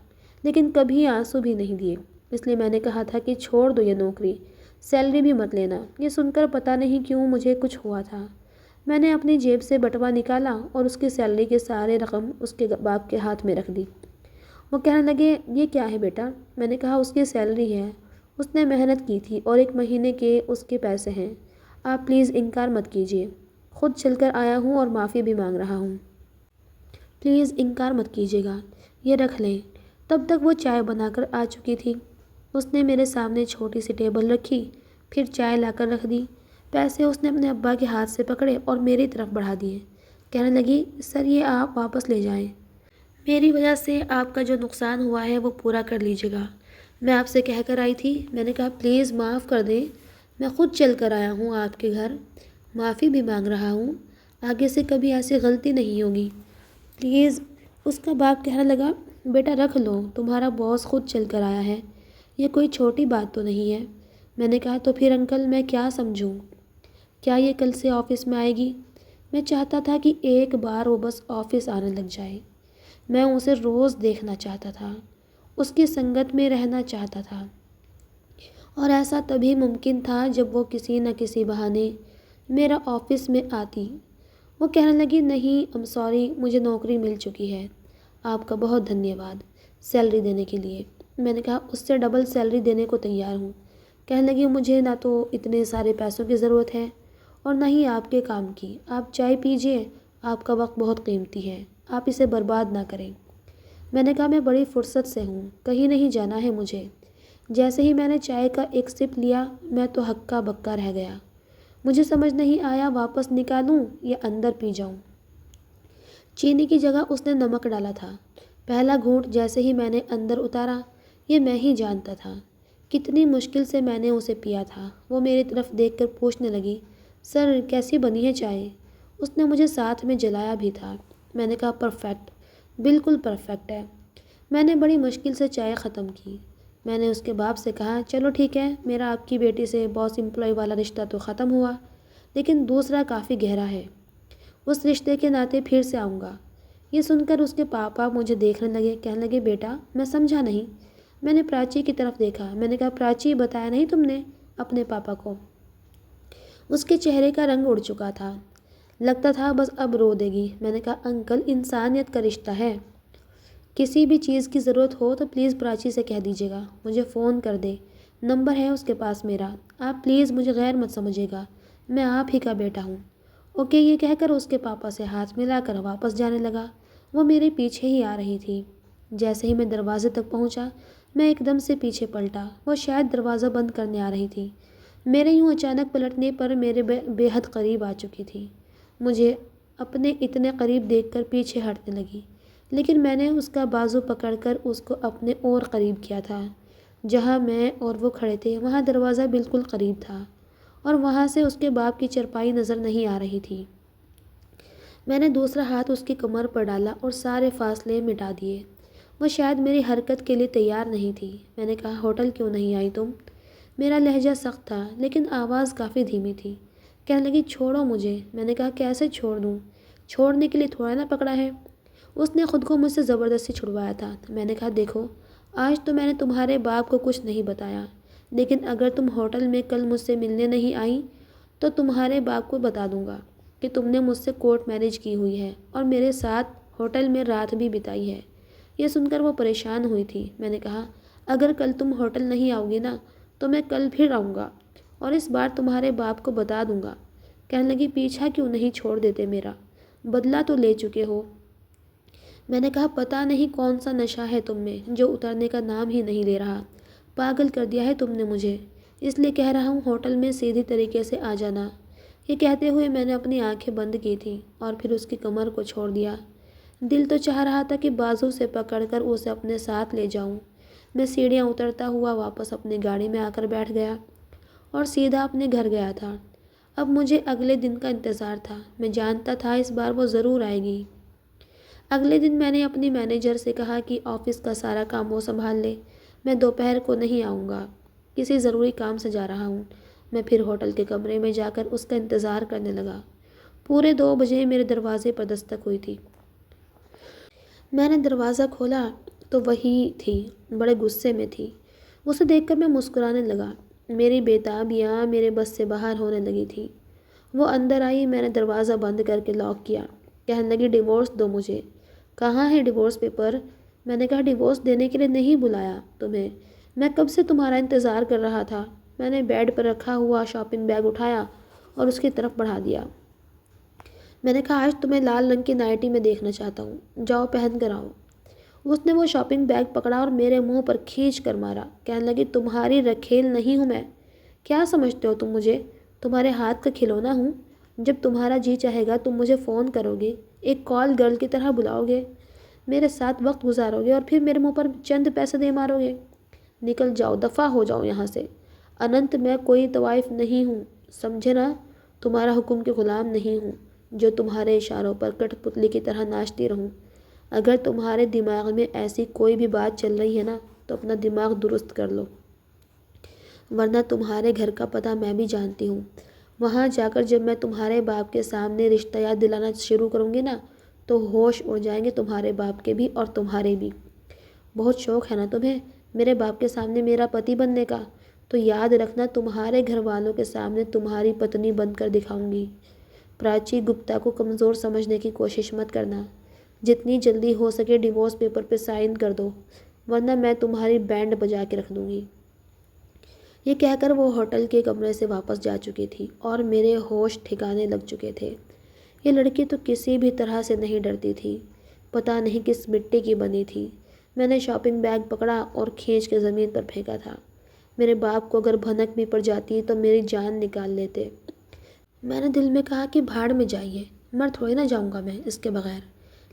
لیکن کبھی آنسو بھی نہیں دیے، اس لیے میں نے کہا تھا کہ چھوڑ دو یہ نوکری، سیلری بھی مت لینا۔ یہ سن کر پتہ نہیں کیوں مجھے کچھ ہوا تھا، میں نے اپنی جیب سے بٹوا نکالا اور اس کی سیلری کے سارے رقم اس کے باپ کے ہاتھ میں رکھ دی۔ وہ کہنے لگے، یہ کیا ہے بیٹا؟ میں نے کہا، اس کی سیلری ہے، اس نے محنت کی تھی اور 1 مہینے کے اس کے پیسے ہیں، آپ پلیز انکار مت کیجیے، خود چل کر آیا ہوں اور معافی بھی مانگ رہا ہوں، پلیز انکار مت کیجیے گا، یہ رکھ لیں۔ تب تک وہ چائے بنا کر آ چکی تھی۔ اس نے میرے سامنے چھوٹی سی ٹیبل رکھی، پھر چائے لا کر رکھ دی۔ پیسے اس نے اپنے ابا کے ہاتھ سے پکڑے اور میری طرف بڑھا دیے۔ کہنے لگی، سر یہ آپ واپس لے جائیں، میری وجہ سے آپ کا جو نقصان ہوا ہے وہ پورا کر لیجیے گا، میں آپ سے کہہ کر آئی تھی۔ میں نے کہا، پلیز معاف کر دیں، میں خود چل کر آیا ہوں آپ کے گھر، معافی بھی مانگ رہا ہوں، آگے سے کبھی ایسی غلطی نہیں ہوگی، پلیز۔ اس کا باپ کہنے لگا، بیٹا رکھ لو، تمہارا باس خود چل کر آیا ہے، یہ کوئی چھوٹی بات تو نہیں ہے۔ میں نے کہا، تو پھر انکل میں کیا سمجھوں؟ کیا یہ کل سے آفس میں آئے گی؟ میں چاہتا تھا کہ ایک بار وہ بس آفس آنے لگ جائے، میں اسے روز دیکھنا چاہتا تھا، اس کی سنگت میں رہنا چاہتا تھا، اور ایسا تبھی ممکن تھا جب وہ کسی نہ کسی بہانے میرا آفس میں آتی۔ وہ کہنے لگی، نہیں سوری، مجھے نوکری مل چکی ہے، آپ کا بہت دھنیہ واد سیلری دینے کے لیے۔ میں نے کہا، اس سے ڈبل سیلری دینے کو تیار ہوں۔ کہنے لگی، مجھے نہ تو اتنے سارے پیسوں کی ضرورت ہے اور نہ ہی آپ کے کام کی، آپ چائے پیجیے، آپ کا وقت بہت قیمتی ہے، آپ اسے برباد نہ کریں۔ میں نے کہا، میں بڑی فرصت سے ہوں، کہیں نہیں جانا ہے مجھے۔ جیسے ہی میں نے چائے کا ایک سپ لیا، میں تو ہکا بکا رہ گیا، مجھے سمجھ نہیں آیا واپس نکالوں یا اندر پی جاؤں۔ چینی کی جگہ اس نے نمک ڈالا تھا۔ پہلا گھونٹ جیسے ہی میں نے اندر اتارا، یہ میں ہی جانتا تھا، کتنی مشکل سے میں نے اسے پیا تھا۔ وہ میری طرف دیکھ کر پوچھنے لگی، سر کیسی بنی ہے چائے؟ اس نے مجھے ساتھ میں جلایا بھی تھا۔ میں نے کہا، پرفیکٹ، بالکل پرفیکٹ ہے۔ میں نے بڑی مشکل سے چائے ختم کی۔ میں نے اس کے باپ سے کہا، چلو ٹھیک ہے، میرا آپ کی بیٹی سے باس امپلائی والا رشتہ تو ختم ہوا، لیکن دوسرا کافی گہرا ہے، اس رشتے کے ناطے پھر سے آؤں گا۔ یہ سن کر اس کے پاپا مجھے دیکھنے لگے، کہنے لگے، بیٹا میں سمجھا نہیں۔ میں نے پراچی کی طرف دیکھا، میں نے کہا، پراچی بتایا نہیں تم نے اپنے پاپا کو؟ اس کے چہرے کا رنگ اڑ چکا تھا، لگتا تھا بس اب رو دے گی۔ میں نے کہا، انکل انسانیت کا رشتہ ہے، کسی بھی چیز کی ضرورت ہو تو پلیز پراچی سے کہہ دیجیے گا، مجھے فون کر دے، نمبر ہے اس کے پاس میرا، آپ پلیز مجھے غیر مت سمجھے گا، میں آپ ہی کا بیٹا ہوں۔ اوکے، یہ کہہ کر اس کے پاپا سے ہاتھ ملا کر واپس جانے لگا۔ وہ میرے پیچھے ہی آ رہی تھی۔ جیسے ہی میں دروازے تک پہنچا، میں ایک دم سے پیچھے پلٹا، وہ شاید دروازہ بند کرنے آ رہی تھی۔ میرے یوں اچانک پلٹنے پر میرے بے حد قریب آ چکی تھی، مجھے اپنے اتنے قریب دیکھ کر پیچھے ہٹنے لگی، لیکن میں نے اس کا بازو پکڑ کر اس کو اپنے اور قریب کیا تھا۔ جہاں میں اور وہ کھڑے تھے وہاں دروازہ بالکل قریب تھا اور وہاں سے اس کے باپ کی چرپائی نظر نہیں آ رہی تھی۔ میں نے دوسرا ہاتھ اس کی کمر پر ڈالا اور سارے فاصلے مٹا دیے۔ وہ شاید میری حرکت کے لیے تیار نہیں تھی۔ میں نے کہا، ہوٹل کیوں نہیں آئی تم؟ میرا لہجہ سخت تھا لیکن آواز کافی دھیمی تھی۔ کہنے لگی، چھوڑو مجھے۔ میں نے کہا، کیسے چھوڑ دوں؟ چھوڑنے کے لیے تھوڑا نہ پکڑا ہے۔ اس نے خود کو مجھ سے زبردستی چھڑوایا تھا۔ میں نے کہا، دیکھو، آج تو میں نے تمہارے باپ کو کچھ نہیں بتایا، لیکن اگر تم ہوٹل میں کل مجھ سے ملنے نہیں آئی تو تمہارے باپ کو بتا دوں گا کہ تم نے مجھ سے کورٹ میرج کی ہوئی ہے اور میرے ساتھ ہوٹل میں رات بھی بتائی ہے۔ یہ سن کر وہ پریشان ہوئی تھی۔ میں نے کہا، اگر کل تم ہوٹل نہیں آؤ گی نا تو میں کل پھر آؤں گا اور اس بار تمہارے باپ کو بتا دوں گا۔ کہنے لگی، پیچھا کیوں نہیں چھوڑ دیتے میرا؟ بدلہ تو لے چکے ہو۔ میں نے کہا، پتہ نہیں کون سا نشہ ہے تم میں جو اترنے کا نام ہی نہیں لے رہا، پاگل کر دیا ہے تم نے مجھے، اس لیے کہہ رہا ہوں ہوٹل میں سیدھی طریقے سے آ جانا۔ یہ کہتے ہوئے میں نے اپنی آنکھیں بند کی تھیں اور پھر اس کی کمر کو چھوڑ دیا۔ دل تو چاہ رہا تھا کہ بازو سے پکڑ کر اسے اپنے ساتھ لے جاؤں۔ میں سیڑھیاں اترتا ہوا واپس اپنی گاڑی میں آ کر بیٹھ گیا اور سیدھا اپنے گھر گیا تھا۔ اب مجھے اگلے دن کا انتظار تھا، میں جانتا تھا اس بار وہ ضرور آئے گی۔ اگلے دن میں نے اپنی مینیجر سے کہا کہ آفس کا سارا کام وہ سنبھال لے، میں دوپہر کو نہیں آؤں گا، کسی ضروری کام سے جا رہا ہوں۔ میں پھر ہوٹل کے کمرے میں جا کر اس کا انتظار کرنے لگا۔ پورے 2 بجے میرے دروازے پر دستک ہوئی تھی۔ میں نے دروازہ کھولا تو وہی تھی، بڑے غصے میں تھی۔ اسے دیکھ کر میں مسکرانے لگا۔ میری بے تابیاں میرے بس سے باہر ہونے لگی تھی۔ وہ اندر آئی، میں نے دروازہ بند کر کے لاک کیا۔ کہنے لگی ڈیورس دو مجھے۔ کہاں ہے ڈیورس پیپر؟ میں نے کہا ڈیورس دینے کے لیے نہیں بلایا تمہیں، میں کب سے تمہارا انتظار کر رہا تھا۔ میں نے بیڈ پر رکھا ہوا شاپنگ بیگ اٹھایا اور اس کی طرف بڑھا دیا۔ میں نے کہا آج تمہیں لال رنگ کی نائٹی میں دیکھنا چاہتا ہوں، جاؤ پہن کر آؤ۔ اس نے وہ شاپنگ بیگ پکڑا اور میرے منہ پر کھینچ کر مارا۔ کہنے لگی تمہاری رکھیل نہیں ہوں میں، کیا سمجھتے ہو تم مجھے؟ تمہارے ہاتھ کا کھلونا ہوں؟ جب تمہارا جی چاہے گا تم مجھے فون کرو گے، ایک کال گرل کی طرح بلاؤ گے، میرے ساتھ وقت گزارو گے اور پھر میرے منہ پر چند پیسے دے مارو گے۔ نکل جاؤ، دفع ہو جاؤ یہاں سے۔ اننت میں کوئی طوائف نہیں ہوں، سمجھے نا؟ تمہارا حکم کے غلام نہیں ہوں جو تمہارے اشاروں پر کٹ پتلی کی طرح ناچتی رہوں۔ اگر تمہارے دماغ میں ایسی کوئی بھی بات چل رہی ہے نا تو اپنا دماغ درست کر لو، ورنہ تمہارے گھر کا پتہ میں بھی جانتی ہوں۔ وہاں جا کر جب میں تمہارے باپ کے سامنے رشتہ یاد دلانا شروع کروں گی نا تو ہوش اڑ جائیں گے تمہارے باپ کے بھی اور تمہارے بھی۔ بہت شوق ہے نا تمہیں میرے باپ کے سامنے میرا پتی بننے کا، تو یاد رکھنا تمہارے گھر والوں کے سامنے تمہاری پتنی بن کر دکھاؤں گی۔ پراچی گپتا کو کمزور سمجھنے کی کوشش مت کرنا، جتنی جلدی ہو سکے ڈیورس پیپر پہ سائن کر دو، ورنہ میں تمہاری بینڈ بجا کے رکھ دوں گی۔ یہ کہہ کر وہ ہوٹل کے کمرے سے واپس جا چکی تھی اور میرے ہوش ٹھکانے لگ چکے تھے۔ یہ لڑکی تو کسی بھی طرح سے نہیں ڈرتی تھی، پتہ نہیں کس مٹی کی بنی تھی۔ میں نے شاپنگ بیگ پکڑا اور کھینچ کے زمین پر پھینکا تھا۔ میرے باپ کو اگر بھنک بھی پڑ جاتی تو میری جان نکال لیتے۔ میں نے دل میں کہا کہ بھاڑ میں جائیے، مر تھوڑی نہ جاؤں گا میں اس کے بغیر۔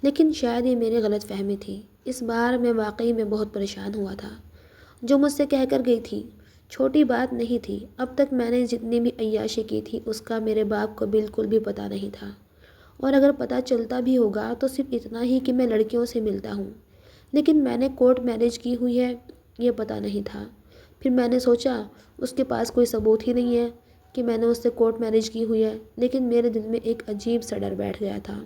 لیکن شاید یہ میری غلط فہمی تھی، اس بار میں واقعی میں بہت پریشان ہوا تھا۔ جو مجھ سے کہہ کر گئی تھی چھوٹی بات نہیں تھی، اب تک میں نے جتنی بھی عیاشی کی تھی اس کا میرے باپ کو بالکل بھی پتہ نہیں تھا، اور اگر پتہ چلتا بھی ہوگا تو صرف اتنا ہی کہ میں لڑکیوں سے ملتا ہوں، لیکن میں نے کورٹ میرج کی ہوئی ہے یہ پتہ نہیں تھا۔ پھر میں نے سوچا اس کے پاس کوئی ثبوت ہی نہیں ہے کہ میں نے اس سے کورٹ میرج کی ہوئی ہے، لیکن میرے دل میں ایک عجیب سا ڈر بیٹھ گیا تھا۔